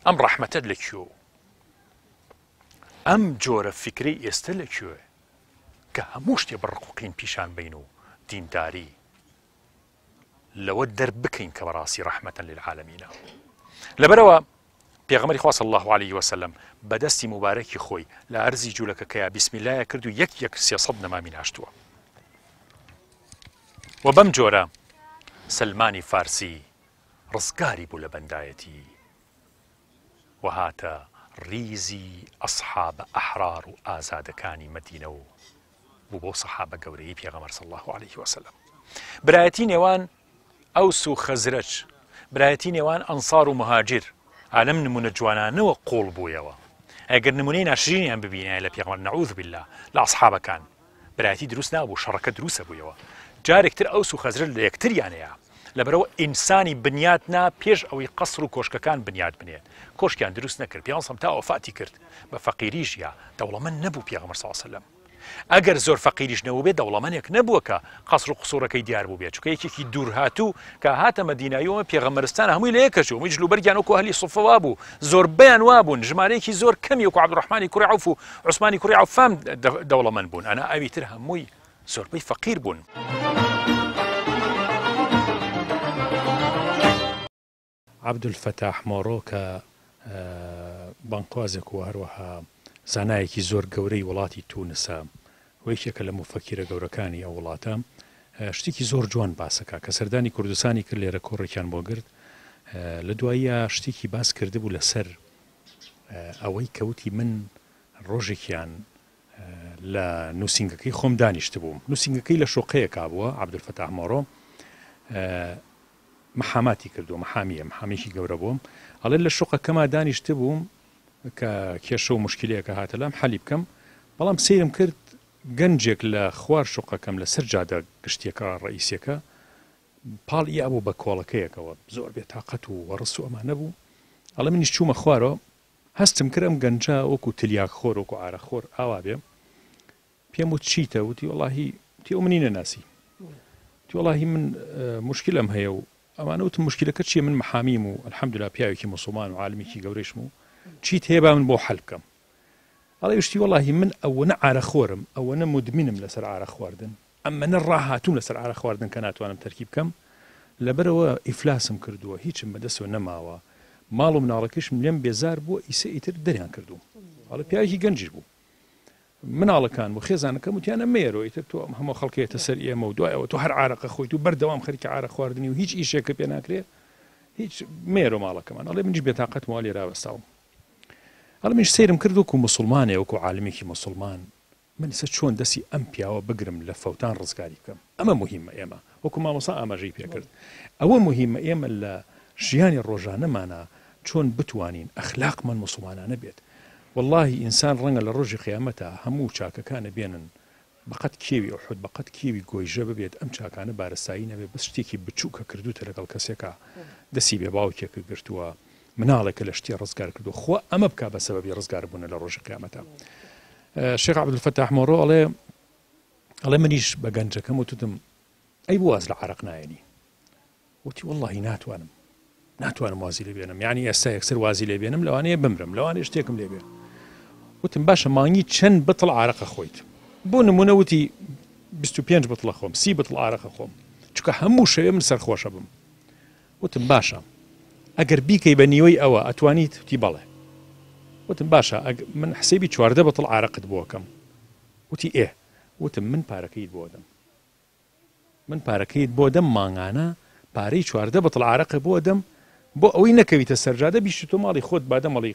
ئەم ڕەحمەتە لەکوێ؟ ئەم جۆرە فکری ئێستا لەکوێ کە هەموو شتێ بڕقوقین پیشان بین و دینداری لەوە دەربکەین کە بەڕاستی ڕەحمەتەن للعالەمینە. لەبەرەوە پێغەمبەری خوا صلی الله علیه و سەلەم بەدەستی مبارەکی خۆی لە ئەرزی جوولەکەکەیە بسم الله کرد و یەک 300 نەمامی ناشتووە. و بەم جۆرە سەلمانی فارسی ڕزگاری بوو لە بەندایەتی و هاتە ریزی ئەسحاب ئەحرار و ئازادەکانی مەدینە و بوو بۆ سەحابە گەورەی پێغەمبەر صلی الله علیه و سەلەم. برایەتی نێوان ئەوس و خەزرەج، برایەتی نێوان ئەنسار و مهاجر ئالەم نمونە جوانانەوە قوڵ بوویەوە. ئەگەر نمونەی ناشرینیان ببینایە لە پێغەمبەر نەعوذ بالله لە ئەسحابەکان، برایەتی دروست نابوو، شەڕەکە دروستە بوویەوە. جارێکتر ئەوس و خەزرەج لە یەکتریانەیە، لەبەرەوە ئینسانی بنیات نا پێش ئەوەی قەسر و کۆشکەکان بنیات بنێت کۆشکیان دروست نەکرد پیانسەم تا وفاتی کرد بە فەقیریش یا دەوڵەمەند نەبوو پێغەمبەر صلی الله علیه وسلم ئەگەر زۆر فەقیریش نەبوو بێت دەوڵەمەندێک نەبووە کە قەسر و قسوورەکەی دیار بوو بێت چونکە یەکێکی دوور هاتوو کە هاتە مەدینایەوە پێغەمبەرستان هەمووی لە یەکەچوو هەمووی جلوبەرگیان وەکو ئەهلی سوفە وابوو زۆربەیان وابوون ژمارەیەکی زۆر کەمی وەکو عەبدوڕەحمانی کوڕی عەوف و عوسمانی کوڕی عەوفام دەوڵەمەند بوون ئەنا ئەوی تر هەمووی زۆربەی فەقیر بوون. عەبدولفەتاح مۆڕۆ کە بانقوازێک و هەروەها زانایەکی زۆر گەورەی وڵاتی تونسە و یەکێکە لە مفەکیرە گەورەکانی ئەو وڵاتە شتێکی زۆر جوان باسەکە کە سەردانی کوردستانی کرد لێرە کۆڕێکیان بۆ گرت لە دواییە شتێکی باس کردبوو لەسەر ئەوەی کەوتی من ڕۆژێکیان لە نووسنگەکەی خۆم دانیشت بووم نووسنگەکەی لە شۆقەیەکا بووە عەبدولفەتاح مۆڕۆ محاماتی کردو محامیەکی گەورە بووم ئەڵێ لە شۆقەکەما دانیشت بووم کە کێشە و مشکلەیەکە هاتە لام حەلی بکەم بەڵام سەیرم کرد گەنجێک لە خوار شۆقەکەم لەسەر جادە گشتیەکە ڕئیسیەکە پاڵی ئەبوو بە کۆڵەکەیەکەوە زۆر بێتاقەت و وەڕس و ئەمانە بوو ئەڵێ منیش چوومە خوارەوە هەستم کرد ئەم گەنجە وەکو تلیاک خۆر وەکو ئارەخۆر ئاوا بێ پێم وت چیتە وتی وەڵاهی تی ئەو منی نەناسی تی وەڵاهی من مشکلم هەیە و ئەمانە وتم مشکلەکە چییە من محامیم و الحەمدوللا پیاوێکی موسڵمان و عالمێکی گەورەیشم و چیت هەیە با من بۆ حەل بکەم ئەڵێ وشتی وەڵاهی من ئەوەنە ئارەخۆرم ئەوەنە مدمینم لەسەر ئارە خواردن ئەمەنە ڕاهاتوم لەسەر ئارە خواردن کە ناتوانم تەرکیب بکەم لەبەرەوە ئیفلاسم کردووە هیچم بەدەستەوە نەماوە ماڵ و مناڵەکەشم لێم بێزار بووە ئیسە ئیتر دەریان کردو ئەڵێ پیاوێکی گەنجیش بوو مناڵەکان بۆ خێزانەکەم وتیانە مێرەوە ئیتر تۆ هەموو خەڵکێتە سەر ئێمە و دوایەوە تۆ هەر عارەقە خۆیت و بەردەوام خەریکی ئارە خواردنی و هیچ ئیشێکە پێ ناکرێ هیچ مێرۆ ماڵەکەمان ئەڵێ منیش بێتاقەت وا لێ ڕاوەستاوم ئەڵێ منیش سەیرم کرد وەکو موسڵمانێ وەکو عالمێکی موسڵمان من سە چۆن دەستی ئەم پیاوە بگرم لە فەوتان ڕزگاری بکەم ئەمە مهمە ئێمە وەکو مامۆستا ئاماژەی پێکرد ئەوە مهمە ئێمە لە ژیانی ڕۆژانەمانە چۆن بتوانین ئەخلاقمان موسڵمانانە بێت واللهی ئینسان ڕەنگە لە ڕۆژی قیامەتە هەموو چاکەکانە بێنن بەقەت کێوی ئوحود بەقەت کێوی گۆیژە ببێت ئەم چاکانە بارەسایی نەبێت بەس شتێکی بچووکە کردوتە لەگەڵ کەسێکە دەسی بێ باوکێکە گرتووە مناڵێکە لە شتی ڕزگار کردو خۆ ئەمە بکا بە سەبەبی ڕزگار بوون لە ڕۆژی قیامەتە شێخ عەبدولفەتاح مۆڕۆ ئەڵێ منیش بە گەنجەکەم وتم ئەی بۆ واز لە عەرەق نایەنی وتی وەڵڵاهی ناتوانم وازی لێ بێنم یعنی ئێستا یەکسەر وازی لێ بێنم لەوانەیە بمرم لەوانەیە شتێکم لێ بێ وتم باشە مانگی چەند بتڵ عارەقە خۆیت بۆ نمونە وتی 25 بتڵە خۆم 30 بتڵ عارەقە خۆم چونکە هەموو شەوێ من سەرخۆشە بم وتم باشە ئەگەر بیکەی بە نیوەی ئەوە ئەتوانیت وتی بەڵێ وتم باشە من حسێبی 14 بتڵ عارەقت بۆکەم وتی ئێ وتم من پارەکەیت بۆ دەم مانگانە پارەی 14 بتڵ عارەقە بۆ دەم بۆ ئەوەی نەکەویتە سەرجادە بیشت تۆ ماڵی خۆت بادە مەڵی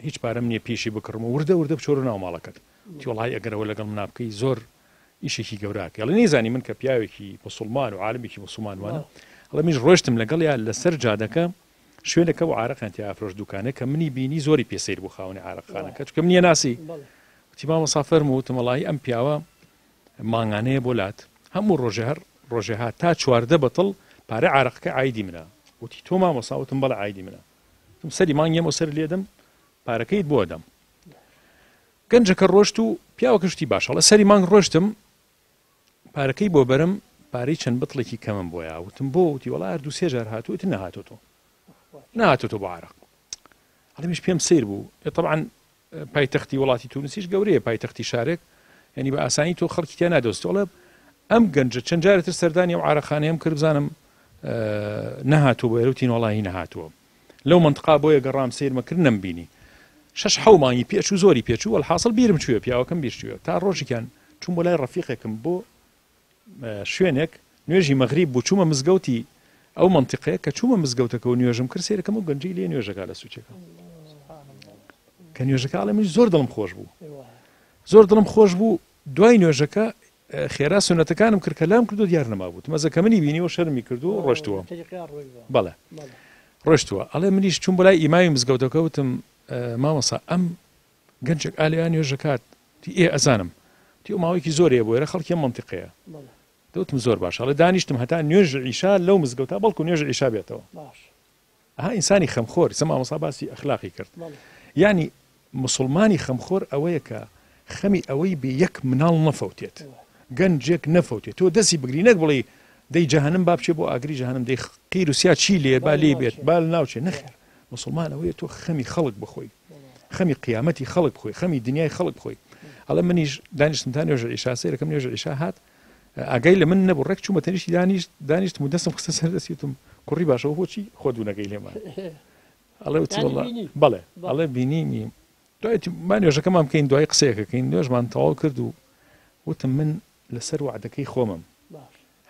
هیچ پارەم نییە پێشی بکڕم و وردە بچۆرە ناو ماڵەکەت تی وەڵای ئەگەرەوە لەگەڵ من نابکەی زۆر ئیشێکی گەوراکە ئەڵێ نەیزانی من کە پیاوێکی موسڵمان و عالمێکی موسڵمان وانە ئەڵێ منیش ڕۆشتم لەگەڵیان لەسەر جادەکە شوێنەکە و عارەقیان تیا ئافرۆش دوکانێک کە منی بینی زۆری پێسەیر بوو خاوەنی عارەقخانەکە چونکە منیە ناسی وتی مامۆستا فەرمووتم وەڵی ئەم پیاوە مانگانەیە بۆ لات هەموو ڕۆژێ هات تا 14 بەتڵ پارە عارەقەکە عایدی منە وتی تۆ مامۆستا وتم بەڵێ عایدی منە وتم سەری مانگیەمە سەر لێدەم پارەکەیت بۆ دەم گەنجەکە ڕۆشت و پیاوەکەشتی باش هەڵە سەری مانگ ڕۆشتم پارەکەی بۆ بەرم پارەی چەند بتڵێکی کەمم بۆیە وتم بۆ وتی وەڵا هەردوو سێ جار هاتووتی نهاتۆ بۆ عارەق هەڵێمیش پێم سیر بوو طبعا پایتەختی وڵاتی تونسیش گەورەیە پایتەختی شارێک یعنی بە ئاسانی تۆ خەڵکی تیا نادۆست وەڵێ ئەم گەنجە چەند جارێتر سەردانی ئەو عارەخانەیەم کرد بزانم نەهاتوو بۆ ئێرەوتین وەڵاهی نەهاتووە لەو منطقا بۆیە گەڕام سیرمەکرد نەمبینی 6 مانگی پێچوو زۆری پێچوو والحاصل بیرم چووە پیاوەکەم بیر چووە تا ڕۆژێکیان چوون بۆ لای ڕەفیقێکم بۆ شوێنێک نوێژی مەغریب بوو چوومە مزگەوتی ئەو منطقەیە کە چوومە مزگەوتەکە و نوێژم کرد سێرەکەم و گەنجی لێ نوێژەکە لە سوچەکە کە نوێژەکە ئەڵێ من زۆر دڵم خۆش بوو دوای نوێژەکە خێرا سونەتەکانم کرد کە لام کردو دیار نەما بوو مەزەکە منی بینیوە شەرمی کردو و ڕۆشتووە بەڵێ ڕۆشتووە ئەڵێ منیش چوون بۆ لای ئیمامی مزگەوتەکە وتم مامۆستا ئەم گەنجێک ئالێیان نوێژەکات تی ئێ ئەزانم تی ئەو ماوەیەکی زۆرێ بۆ ئێرە خەڵکی منطقەیە دەوتم زۆر باش ئەڵێ دانیشتم هەتا نوێژ عیشا لەو مزگەوتا بەڵکو نوێژ عیشا بێتەوە ئەها ئینسانی خەمخۆر سە مامۆستا باسی ئەخلاقی کرد یعنی مسلمانی خەمخۆر ئەوەیە کە خەمی ئەوەی بێ یەک مناڵ نەفەوتێت گەنجێک نەفەوتێت تۆ دەستی بگرینەت بڵێ دەی جەهەنم با بچێ بۆ ئاگری جەهەنم دەی قیر و سیا چی لێ با لێ بێت با ناوچێ نەخێر مسلمان ئەوەیە تۆ خەمی خەڵک بخۆی خەمی قیامەتی خەڵک بخۆی خەمی دنیای خەڵک بخۆی ئەڵێ منیش دانیشتم تا نوێژ عیشا سەیرەکەم نوێژ عیشا هات ئاگای لە من نەبوو ڕێک چوومە تەنیشتی دانیشتم و دەستم خستە سەر دەستیوتم کوڕی باشەوە بۆچی خۆ دوونەکەی لێمان ئەڵێ وتی وەڵڵا بەڵێ ئەڵێ بینیمی دوای نوێژەکەمان بکەین دوای قسەیەکەکەین نوێژمان تەواو کرد و وتم من لەسەر وعدەکەی خۆمم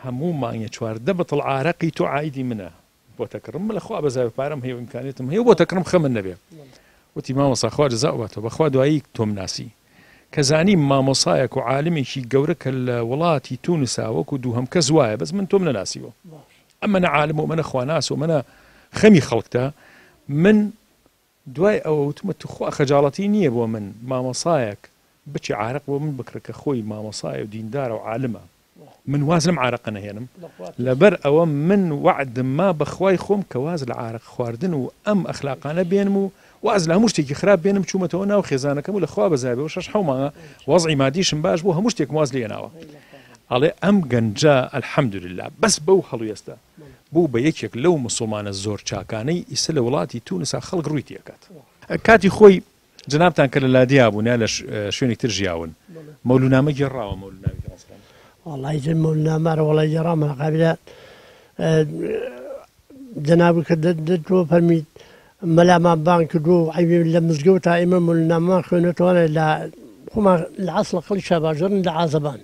هەموو مانگە چواردە بەتڵ عارەقی تۆ عایدی منە بۆ تەکڕم لەخوا بەزای پارەم هەیە ئیمکانێتم هەیە بۆ تەکڕم خەمن نەبێ وتی مامۆستا خوا جەزا باتەوە بەخوا دوایی تۆم ناسی کە زانیم مامۆسایەک و عالمێکی گەورە کە لە وڵاتی تونسا وەکو دووهەم کەس وایە بەس من تۆم نەناسیوە ئەمە عالم و منە خواناس و منە خەمی خەڵکتە من دوای ئەوە وتمە توخوا خەجاڵەتی نییە بۆ من مامۆسایەک بچی عارق بۆ من بکرە کە خۆی مامۆسایە و دیندارە و عالمە من واز لەم عارەقە نەهێنم لەبەر ئەوە من وعدم ما بەخوای خۆم کە واز لە عارق خواردن و ئەم ئەخلاقانە بێنم و واز لە هەموو شتێکی خراپ بێنم چوومەتەوە ناو خێزانەکەم و لەخوا بەزای بێ و 6 مانگە وەزعی مادیشم باش بوو هەموو شتێک واز لێناوە ئەڵێ ئەم گەنجە الحەمدولله بەس بەو هەڵوێستە بوو بە یەکێک لەو مسلمانە زۆر چاکانەی ئیسە لە وڵاتی تونسا خەڵک ڕووی تێکات کاتی خۆی جنابتان کە لە لادیا بوون یا لە شوێنی تر ژیاون مەولونامە گێڕاوە مەولونامی والله جن مولنا والله جرام قبل جنابك دو فرميت ملا ما بانك دو عيب لمزجوتا إمام مولنا ما خنته أنا لا هما العصر كل شباب جرن لعازبان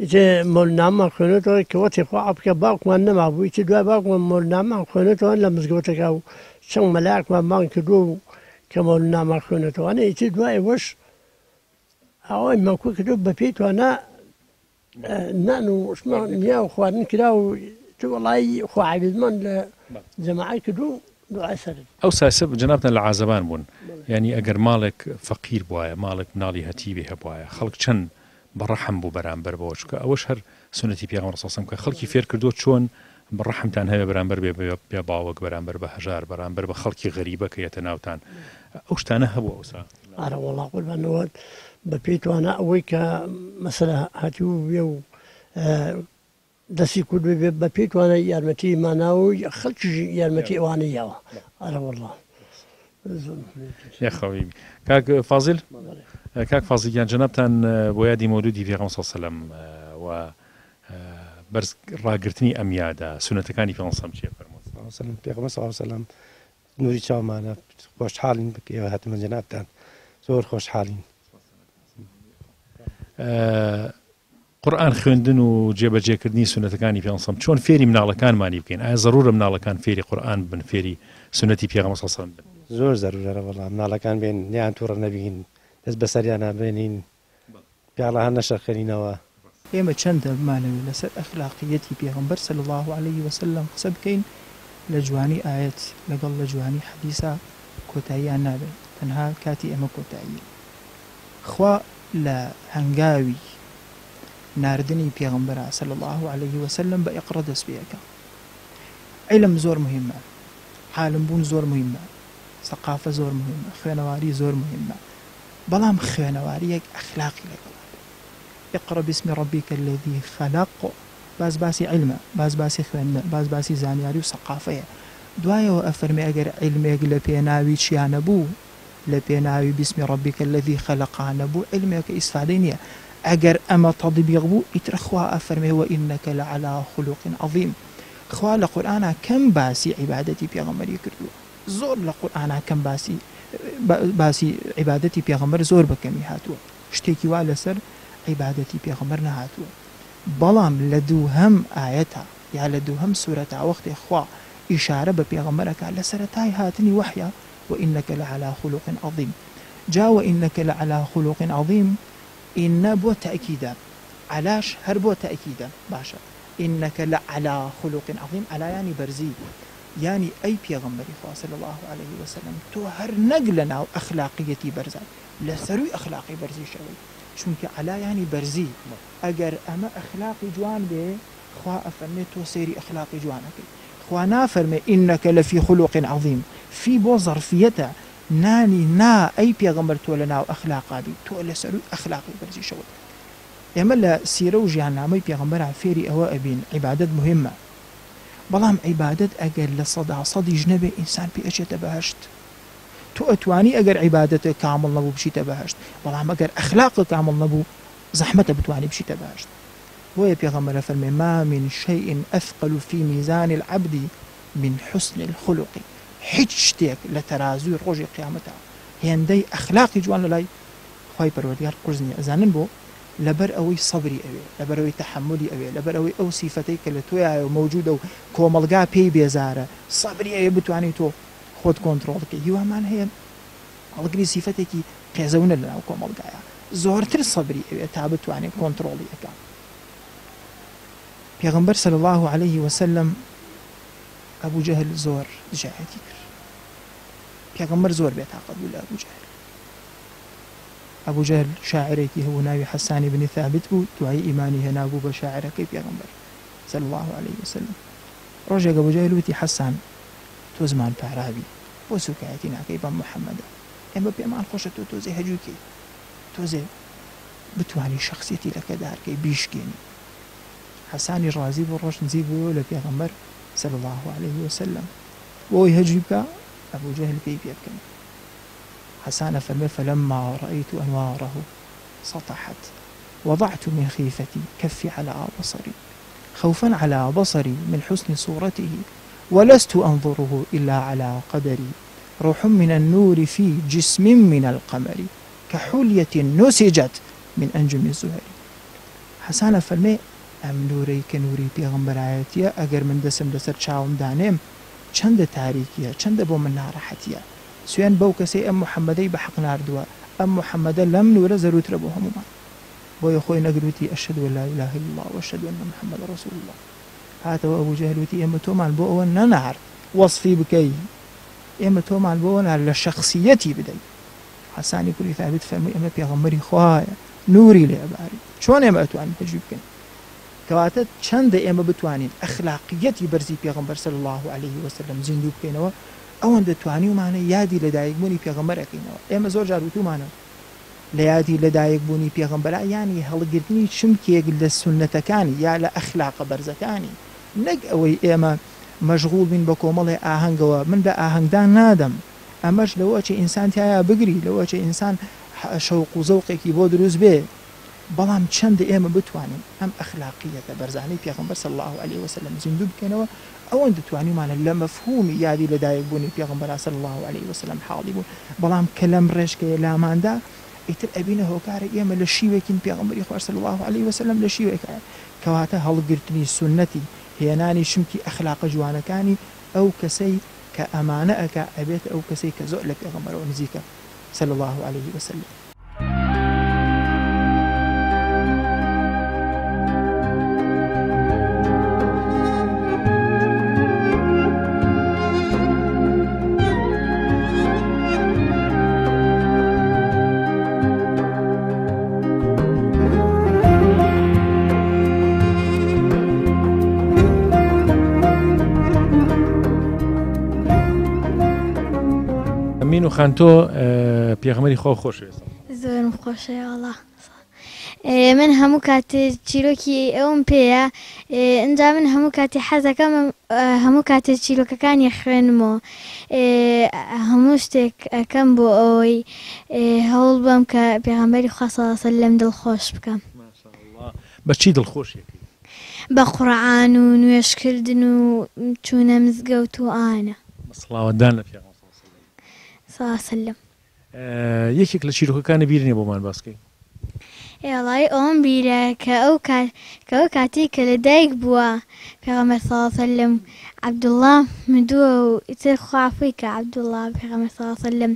إذا مولنا ما خنته كوتي خاطب كباك ما نما بويت دو باك مولنا ما خنته أنا لمزجوتا كاو شن ملاك ما بانك دو كمولنا ما خنته أنا إذا دو وش أو ما كنت دو ببيت وأنا نانو اسمه مياه خوارن كده والله خو عبد من جماعة كده دو عسر ئەو ساسب جنابتان لە عازەبان بوون یعنی ئەگەر ماڵێک فەقیر بواە ماڵێک مناڵی هەتیبێ هەبواە خەڵک چەند بەڕەحم بوو بەرامبەر بەوە چکە ئەوەش هەر سنەتی پێغەمبەر صلی الله علیه و سلم کە خەڵکی فێر کردو چۆن بەڕەحمتان هەیە بەرامبەر بێ باوەک بەرامبەر بە هەژار بەرامبەر بە خەڵکی غەریبە کە یەتە ناوتان ئەو شتانە هەبوو ئەوسا ئارە والله قوربانەوە بەپێیتوانە ئەوەی کە مەسەلە هاتوو بێ و دەستی کرد بە پێیتوانە یارمەتی ماناوی خەڵکیش یارمەتی ئەوانەیەوە ئارە والله یاخەوی کاک فازل کاک فازیلیان جنابتان بۆ یادی مەولودی پێغەمبەر صلی الله علیه و سلم و بەرز ڕاگررتنی ئەم یادە سونەتەکانی پێغەمبەر صلی الله علیه و سلم پێغەمبەر صلی الله علیه و سلم نوری چاومانە خۆشحاڵین ئێوە هاتمە جنابتان زۆر خۆشحاڵین قورآن خوێندن و جێبەجێکردنی سونەتەکانی پێغەمبەر صلی الله علیه و سلم چۆن فێری مناڵەکانمانی بکەین ئایا زەڕورە مناڵەکان فێری قورآن بن فێری سونەتی پێغەمبەر صلی الله علیه و سلم بن زۆر زەرورە وەڵام مناڵەکان بێن نیان تووڕە نەبین دەست بەسەریان نابێنین پیاڵەهان نەشەخێنینەوە ئێمە چەندە بمانەوێت لەسەر ئەخلاقیەتی پێغەمبەر صلی الله علیه و سلم قسە بکەین لە جوانی ئاەت لەگەڵ لە جوانی حەدیثە کۆتاییان نابێت تەنها کاتی ئێمە کۆتاییە خوا لە هەنگاوی ناردنی پێغەمبەر صلی الله علیه و سلم بە ئیقرا دەست پێەکە عیلم زۆر مهمە عالم بوون زۆر مهمە سەقافە زۆر مهمە خوێنەواری زۆر مهمە بەڵام خوێنەواریەک ئەخلاقی لەگەڵ اقرأ باسم ربك الذي خلق باسی علمە باسی خوێندن باسی زانیاری و سەقافەیە دوایەوە ئەفەرمێ ئەگەر علمێک لە پێناوی چیانە بوو لە پێناوی باسم ربك الذي خلقانە بوو علمێکە ئیسفادەی نییە ئەگەر ئەمە تەطبیق بوو ئیتر خوا ئەفەرمێ وإنك لعلى خلق عظيم خوا لە قورئانە کەم باسی عیبادەتی پێغەمبەری کردووە زۆر لە قورئانە کەم باسی عیبادەتی پێغەمبەر زۆر بەکەمی هاتووە شتێکی وا لەسەر عیبادەتی پێغەمبەر نەهاتووە بەڵام لە دووهەم ئاەتە یا لە دووهەم سورەتە وەختێ خوا ئیشارە بە پێغەمبەرەکە لە سەرەتای هاتنی وحیە وإنك لعلى خلق عظيم جا وإنك لعلى خلق عظيم إن بو تأكيدا علاش هر بو تأكيدا باشا إنك لعلى خلق عظيم على يعني برزي يعني أي بيغمبري صلى الله عليه وسلم تو هر نقلنا أو أخلاقيتي برزان لسروي أخلاقي برزي شوي چونك على يعني برزي أجر أما أخلاقي جوان به خوا أفرمي تو سيري أخلاقي جوانك خوا نافرمي إنك لفي خلق عظيم في بو ظرفيته ناني نا أي بيغمبر تو لنا أخلاقا بي تو لسروي أخلاقي برزي شوي يملا سيرو جهنمي بيغمبر عفيري أو أبين عبادة مهمة بەڵام عیبادەت ئەگەر لە سەدی ژنەبێ ئینسان پێ ئەچێتە بەهەشت تو ئەتوانی ئەگەر عیبادەتە کامڵ نەبوو بچیتە بەهەشت بەڵام ئەگەر ئەخلاق کامڵ نەبوو زەحمەتە بتوانی بچیتە بەهەشت بۆیە پێغەمبەر فەرمێ ما من شيء أثقل في ميزان العبد من حسن الخلق هیچ شتێک لە تەرازوی ڕۆژی قیامەتە هێندەی ئەخلاقی جوان لەلای خوای پەروەردگار قورس نییە ئەزانن بۆ لەبەر ئەوەی سەبری ئەوێ لەبەر ئەوەی تەحملی ئەوێ لەبەر ئەوەی ئەو سیفەتەی کە لە تۆیە و مەوجودە و کۆمەلگا پێی بێزارە سەبری ئەوێ بتوانیت تۆ خۆت کۆنتڕۆڵ بکەی هیوامان هەیە هەڵگری سیفەتێکی قێزەونە لەناو کۆمەلگایە زۆرتر سەبری ئەوێ تا بتوانێت کۆنتڕۆڵی ئەکا پێغەمبەر صلی الله عليه وسلم ئەبوو جەهل زۆر دژایەتی کرد پێغەمبەر زۆر بێتاقەت بوو لە ئەبوو جەهل أبو جهل شاعرێکی هەبوو ناوی حەسانی بن ثابت بوو دوای ئیمانی هێنابوو بە شاعرەکەی پێغەمبەر صلی الله عليه وسلم ڕۆژێک ئەبوو جەهل وتی حەسان تۆ زمان پارابی بۆ سوکایەتی ناکەی بەم محەممەدە ئێمە پێمان خۆشە تۆ تۆزێ هەجووکەی تۆزێ بتوانی شخصیەتی لەکەدارکەی بیشکێنی حەسانی ڕازی بۆ ڕۆژ نزیک بووە لە پێغەمبەر صلی الله عليه وسلم بۆی هەجووی بکە ئەبوو جەهل پێی پێ بکەن حسان فرمي فلما رأيت أنواره سطحت وضعت من خيفتي كفي على بصري خوفا على بصري من حسن صورته ولست أنظره إلا على قدري روح من النور في جسم من القمر كحلية نسجت من أنجم الزهر حسان فرمي أم نوري كنوري بيغمبر آياتيا أجر من دسم دسر شاوم دانيم چند تاريكيا چند بو من نارحتيا سوێن بەو کەسەی ئەم محەممەدەی بە حەق ناردووە ئەم محەممەدە لەم نورە زەروترە بۆ هەمومان بۆیە خۆی نەگروتی ئەشهد أن لا إله إلا الله وأشهد أن محمد رسول الله هاتەوە ئەبوو جەهل وتی ئێمە تۆمان بۆ ئەوە نەنار وەصفی بکەی ئێمە تۆمان بۆ ئەوە نار لە شەخصیەتی بدەین حەسانی کوڕی ثابت فەرمووی ئەمە پێغەمبەری خوایە نوری لێ ئەباری چۆن ئێمە ئەتوانین تەجوید بکەین کەواتە چەندە ئێمە بتوانین ئەخلاقیەتی بەرزی پێغەمبەر صلی الله عليه وسلم زیندوو بکەینەوە ئەوەن دەتوانیومانە یادی لەدایکبوونی پێغەمبەرەکەینەوە ئێمە زۆر جار وتومانە لە یادی لەدایکبوونی پێغەمبەرە ینی هەڵگرتنی چمکێک لە سونەتەکانی یا لە ئەخلاقە بەرزەکانی نەک ئەوەی ئێمە مەشغوڵ بین بە کۆمەڵی ئاهەنگەوە من بە ئاهەنگدان نادەم ئەمەش لەوە چه ئینسان تایە بگری لەوە چه ئینسان شەوق و زەوقێکی بۆ دروست بێ بەڵام چەند ئێمە بتوانین ئەم ئەخلاقیەتە بەرزانەی پێغەمبەر صلی الله عليه وسلم زیندوو بکەنەوە ئەوەن دەتوانیمانە لە مەفهومی یادی لەدایکبوونی پێغەمبەر صلی الله عليه وسلم حاڵی بوون بەڵام کە لەم ڕێژکەیە لاماندا ئیتر ئەبینە هۆکارە ئێمە لە شیوێکین پێغەمبەری خوا صلی الله عليه وسلم لە شیوێکە کەواتە هەڵگرتنی سونەتی هێنانی شمکی ئەخلاقە جوانەکانی ئەو کەسەی کە ئەمانە ئەکا ئەبێت ئەو کەسەی کە زۆر لە پێغەمبەرەوە نزیکە صلی الله عليه وسلم مینو خان تۆ پێغەمبەری خۆ خۆش وێسە زۆرم خۆشە وەڵا من هەموو کاتێ چیرۆکی ئەوم پێیە ئەنجا من هەموو کاتی حەزەکەم هەموو کاتێ چیرۆکەکانی خوێنمەوە هەموو شتێک ئەەکەم بۆ ئەوەی هەوڵ بم کە پێغەمبەری خوا صلی الله علیه وسلم دڵخۆش بکەم بەچی دڵخۆشیەکەی بە قورئان و نوێژکردن و چوونە مزگەوت و ئانە سڵاوەتدان لە پێغەمبەر صلی الله علیه وسلم یەکێک لە چیرۆکەکانی بیر نییە بۆمان باسکەی وەڵی ئەوم بیرە کە ئەو کاتی کە لەدایک بووە پێغەمبەر صلی الله علیه وسلم عەبدوڵڵا مردووە و ئیتر خوا عەفوی کە عەبدوڵڵا پێغەمبەر صلی الله علیه وسلم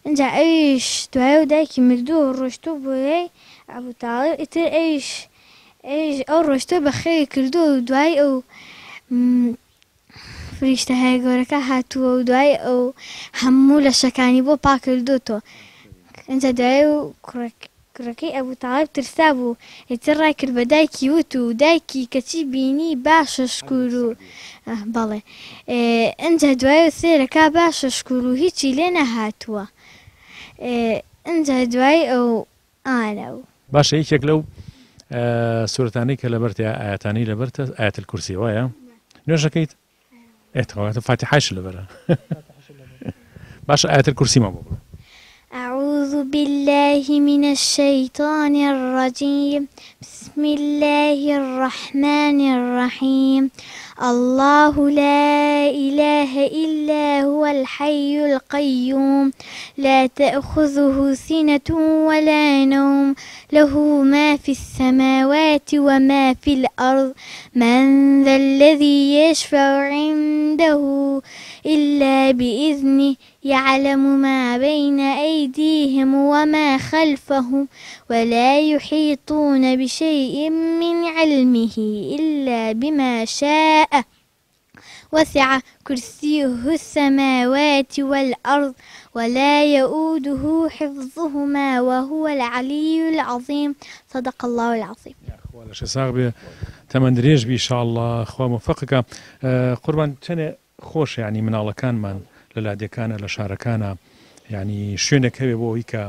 ئینجا ئەویش دوایە و دایکی مردووە ڕۆیشتوو بۆیەی ئەبوو تاڵیب ئیتر ئەویش ئەو ڕۆیشتووە بە خێوی کردووە و دوای ئەو فریشتە هەیە گەورەکە هاتووە و دوای ئەو هەموو لە شەکانی بۆ پاکردوتەوە. ئەنجا دوای و کوڕەکەی ئەبوو تاالب ترسا بوو، ئیتر ڕای کرد بە دایکی وت و دایکی کەچی بینی باشە شکور و بەڵێ ئەنجا دوای و سێرەکە باشە شکور و هیچی لێ نەهاتووە. ئەنجا دوای ئەو ئانە و باشە یەکێک لەو سورەتانەی کە لەبەرتە ئاەتانی لەبەرتە ئاەت الکورسی وایە نوێژەکەیت ئێتەوەتە فاتحەش لەبەرە باشە ئاەت الکورسی مە بۆ أعوذ بالله من الشيطان الرجيم بسم الله الرحمن الرحيم الله لا إله إلا هو الحي القيوم لا تأخذه سنة ولا نوم له ما في السماوات وما في الأرض من ذا الذي يشفع عنده إلا بإذنه يعلم ما بين أيديهم وما خلفهم ولا يحيطون بشيء من علمه إلا بما شاء وسع كرسيه السماوات والأرض ولا يؤوده حفظهما وهو العلي العظيم صدق الله العظيم. لەش ساغ بێ تەمەند درێژ بی ئینشاءالله خوا موفقەکە. قوربان چەنێ خۆش یعنی مناڵەکانمان لە لادەکانە لە شارەکانە یعنی شوێنێک هەوێ بۆ ئەوەی کە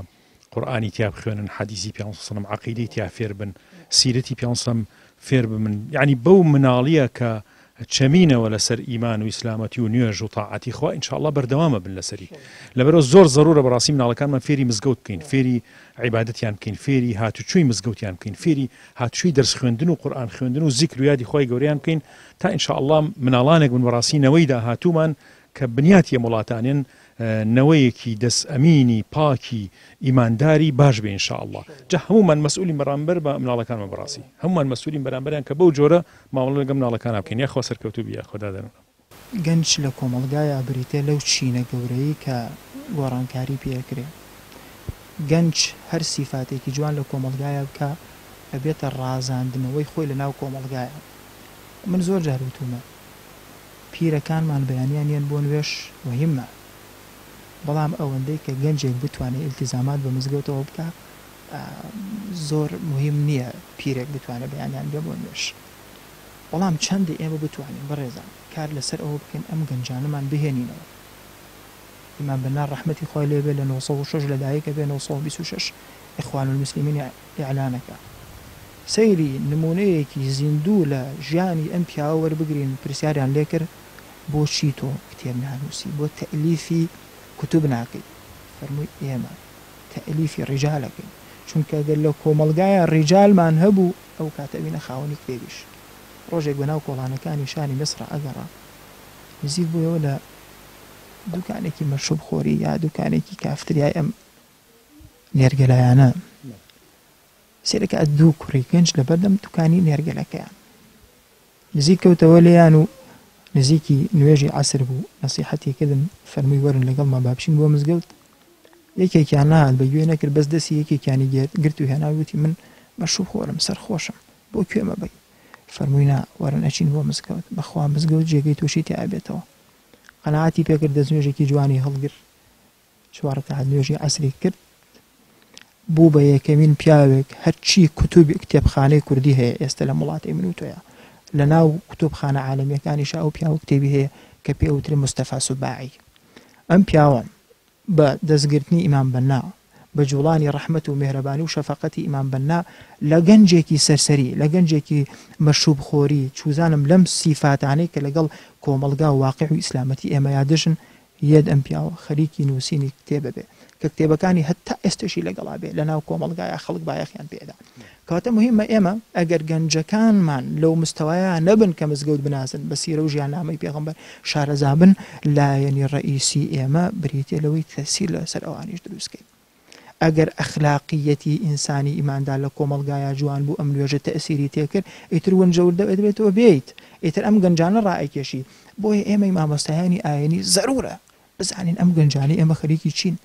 قورئانی تیا بخوێنن حەدیسی پێ سەڵەم عەقیدەی تیا فێر بن سیرەتی پێ سەڵەم فێر ببن یعنی بەو مناڵیە کە چەمینەوە لەسەر ئیمان و ئیسلامەتی و نوێژ و تاعاتی خوا ئینشاءالله بەردەوامە بن لەسەری لەبەرەوە زۆر زەرورە بەڕاستی مناڵەکانمان فێری مزگەوت بکەین فێری عیبادەتیان بکەین فێری هاتوچووی مزگەوتیان بکەین فێری هاتوچووی دەرس خوێندن و قورئان خوێندن و زیکر و یادی خۆی گەورەیان بکەین تا ئینشاءالله مناڵانێک بن بەڕاستی نەوەی داهاتوومان کە بنیاتی وڵاتانێن نەوەیەکی دەست ئەمینی پاکی ئیمانداری باش بێ ئینشاءالله جا هەمومان مەسئولین بەرامبەر بە مناڵەکانمان بەڕاستی هەمومان مەسئولین بەرامبەریان کە بەو جۆرە ماوەڵە لەگەڵ مناڵەکان بکەین یا خوا سەرکەوتوو بیا خۆدا دەرن گەنج لە کۆمەڵگایە بریتێ لەو چینە گەورەیی کە گۆڕانکاری پێکرێ گەنج هەر سیفاتێکی جوان لە کۆمەڵگایە بکە ئەبێتە ڕازاندنەوەی خۆی لە ناو کۆمەڵگایە. من زۆر جار وتومە پیرەکانمان بەیانیان بۆ نوێش مهمە بەڵام ئەوەندەی کە گەنجێک بتوانێت ئیلتیزامات بە مزگەوتەوە بکە زۆر مهم نییە پیرێک بتوانێت بەیانیان بێ بۆ نوێش بەڵام چەندی ئێمە بتوانین بەڕێزان کار لەسەر ئەوە بکەین ئەم گەنجانەمان بهێنینەوە. ئیمان بەنار ڕەحمەتی خۆی لێبێ لە 906 لەدایکە بێ 926 ئیخوان المسلمین ئیعلانەکە سەیری نمونەیەکی زیندوو لە ژیانی ئەم پیاوە وەربگرین پرسیاریان لێ کرد بۆچی تۆ کتێب نانووسی بۆ تەئلیفی کتوب ناکەی فەرمووی ئێمە تەئلیفی ڕیجالەکەین چونکە ئەگەر لە کۆمەڵگایە ڕیجالمان هەبوو ئەو کاتەبینە خاوەنی کتێبیش ڕۆژێک بەناو کۆڵانەکانی شانی مەسر ئەگەڕا نزیک بوویەوە لە دوکانێکی مەشروب خۆری یا دوکانێکی کافتریای ئەم نێرگەلایانە سێرەکە دوو کوڕی گەنج لە بەردەم دوکانی نێرگەلەکەیان نزیک کەوتەوە لێیان و نزیکی نوێژی عەسر بوو نەسیحەتی کردن فەرمووی وەرن لەگەڵ ما بابچین بۆ مزگەوت یەکێکیان نهات بە گوێ نەکرد بەس دەستی یەکێکیانی گرت و هێنا وتی من مەشروب خۆرم سەرخۆشم بۆ کوێمە بەی فەرمووی نا وەرن ئەچین بۆ مزگەوت بەخوا مزگەوت جێگەی تۆشی تیا بێتەوە قەناعەتی پێکرد دەست نوێژێکی جوانی هەڵگر 4 ڕەکعات نوێژی عەسری کرد بوو بە یەکەمین پیاوێک هەرچی کتوبی کتێبخانەی کوردی هەیە ئێستا لە وڵاتی من و تۆیە لە ناو کتوبخانە عالەمیەکانیش ئەو پیاوە کتێبی هەیە کە پێوتری مستەفا سوباعی ئەم پیاوە بە دەستگرتنی ئیمان بەنا بە جوڵانی ڕەحمەت و مێهرەبانی و شەفەقەتی ئیمان بەنا لە گەنجێکی سەرسەری لە گەنجێکی مەشروب خۆری چوزانم لەم سیفاتانەی کە لەگەڵ کۆمەڵگا و واقع و ئیسلامەتی ئێمە یادشن یەد ئەم پیاوە خەریکی نووسینی کتێبە بێ کە کتێبەکانی هەتا ئێستاشی لەگەڵا بێ لە ناو کۆمەڵگایە خەڵک بایەخیان پێدا کەواتە مهمە ئێمە ئەگەر گەنجەکانمان لەو مستەوایە نەبن کە مزگەوت بناسن بە سیرە و ژیاننامەی پێغەمبەر شارەزابن لایەنی ڕئیسی ئێمە بریتێ لەوەی تەسیر لەسەر ئەوانیش دروستکەین ئەگەر ئەخلاقیەتی ئینسانی ئیماندار لە کۆمەڵگایە جوان بوو ئەم نوێژە تەسیری تێکرد ئیتر وەنجەور دەبێتەوە بێیت ئیتر ئەم گەنجانە ڕائێکێشی بۆیە ئێمەی مامۆستایانی ئاینی زەرورە بزانین ئەم گەنجانی ئێمە خەریکی چین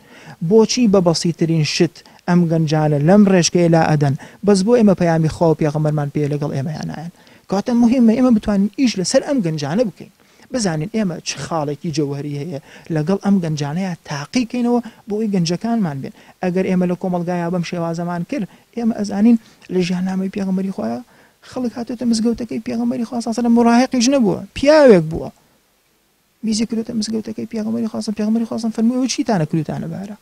بۆچی بە بەسیترین شت ئەم گەنجانە لەم ڕێژکەی لا ئەدەن بەس بۆ ئێمە پەیامی خوا و پێغەمبەرمان پێ لەگەڵ ئێمەیان نایەن کاتە مهمە ئێمە بتوانین ئیش لەسەر ئەم گەنجانە بکەین بزانین ئێمە چ خاڵێکی جەوهری هەیە لەگەڵ ئەم گەنجانەیە تاقیکەینەوە بۆی گەنجەکانمان بێن ئەگەر ئێمە لە کۆمەلگایە بەم شێوازەمان کرد ئێمە ئەزانین لە ژیاننامەی پێغەمبەری خۆیان خەڵک هاتوتە مزگەوتەکەی پێغەمبەری خوا سەڵ مڕاهقیش نەبووە پیاوێک بووە میزی کردوتە مزگەوتەکەی پێغەمبەری خوا پێغەمبەری خوا فەرمووی چیتانە کردوتانە بارە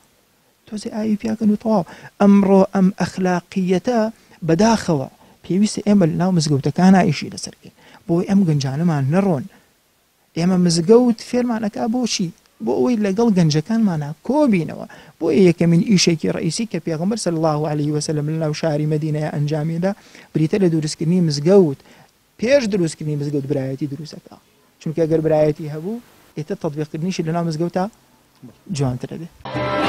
تۆزی ئاوی پیاکەن و تەواو ئەمڕۆ ئەم ئەخلاقیەتە بەداخەوە پێویستە ئێمە لەناو مزگەوتەکان ئایشی لەسەرکەین بۆی ئەم گەنجانەمان نەڕۆن ئێمە مزگەوت فێرمانەکە بۆچی بۆ ئەوەی لەگەڵ گەنجەکانمانە کۆبینەوە بۆ یەکەمین ئیشێکی ڕئیسی کە پێغەمبەر صلی الله عليه وسلم لەناو شاری مەدینەیە ئەنجامیدا بریتە لە دروستکردنی مزگەوت پێش دروستکردنی مزگەوت برایەتی دروستەکە چونکە ئەگەر برایەتی هەبوو ئێتە تەطبیقکردنیشی لەناو مزگەوتە جوانترە بێت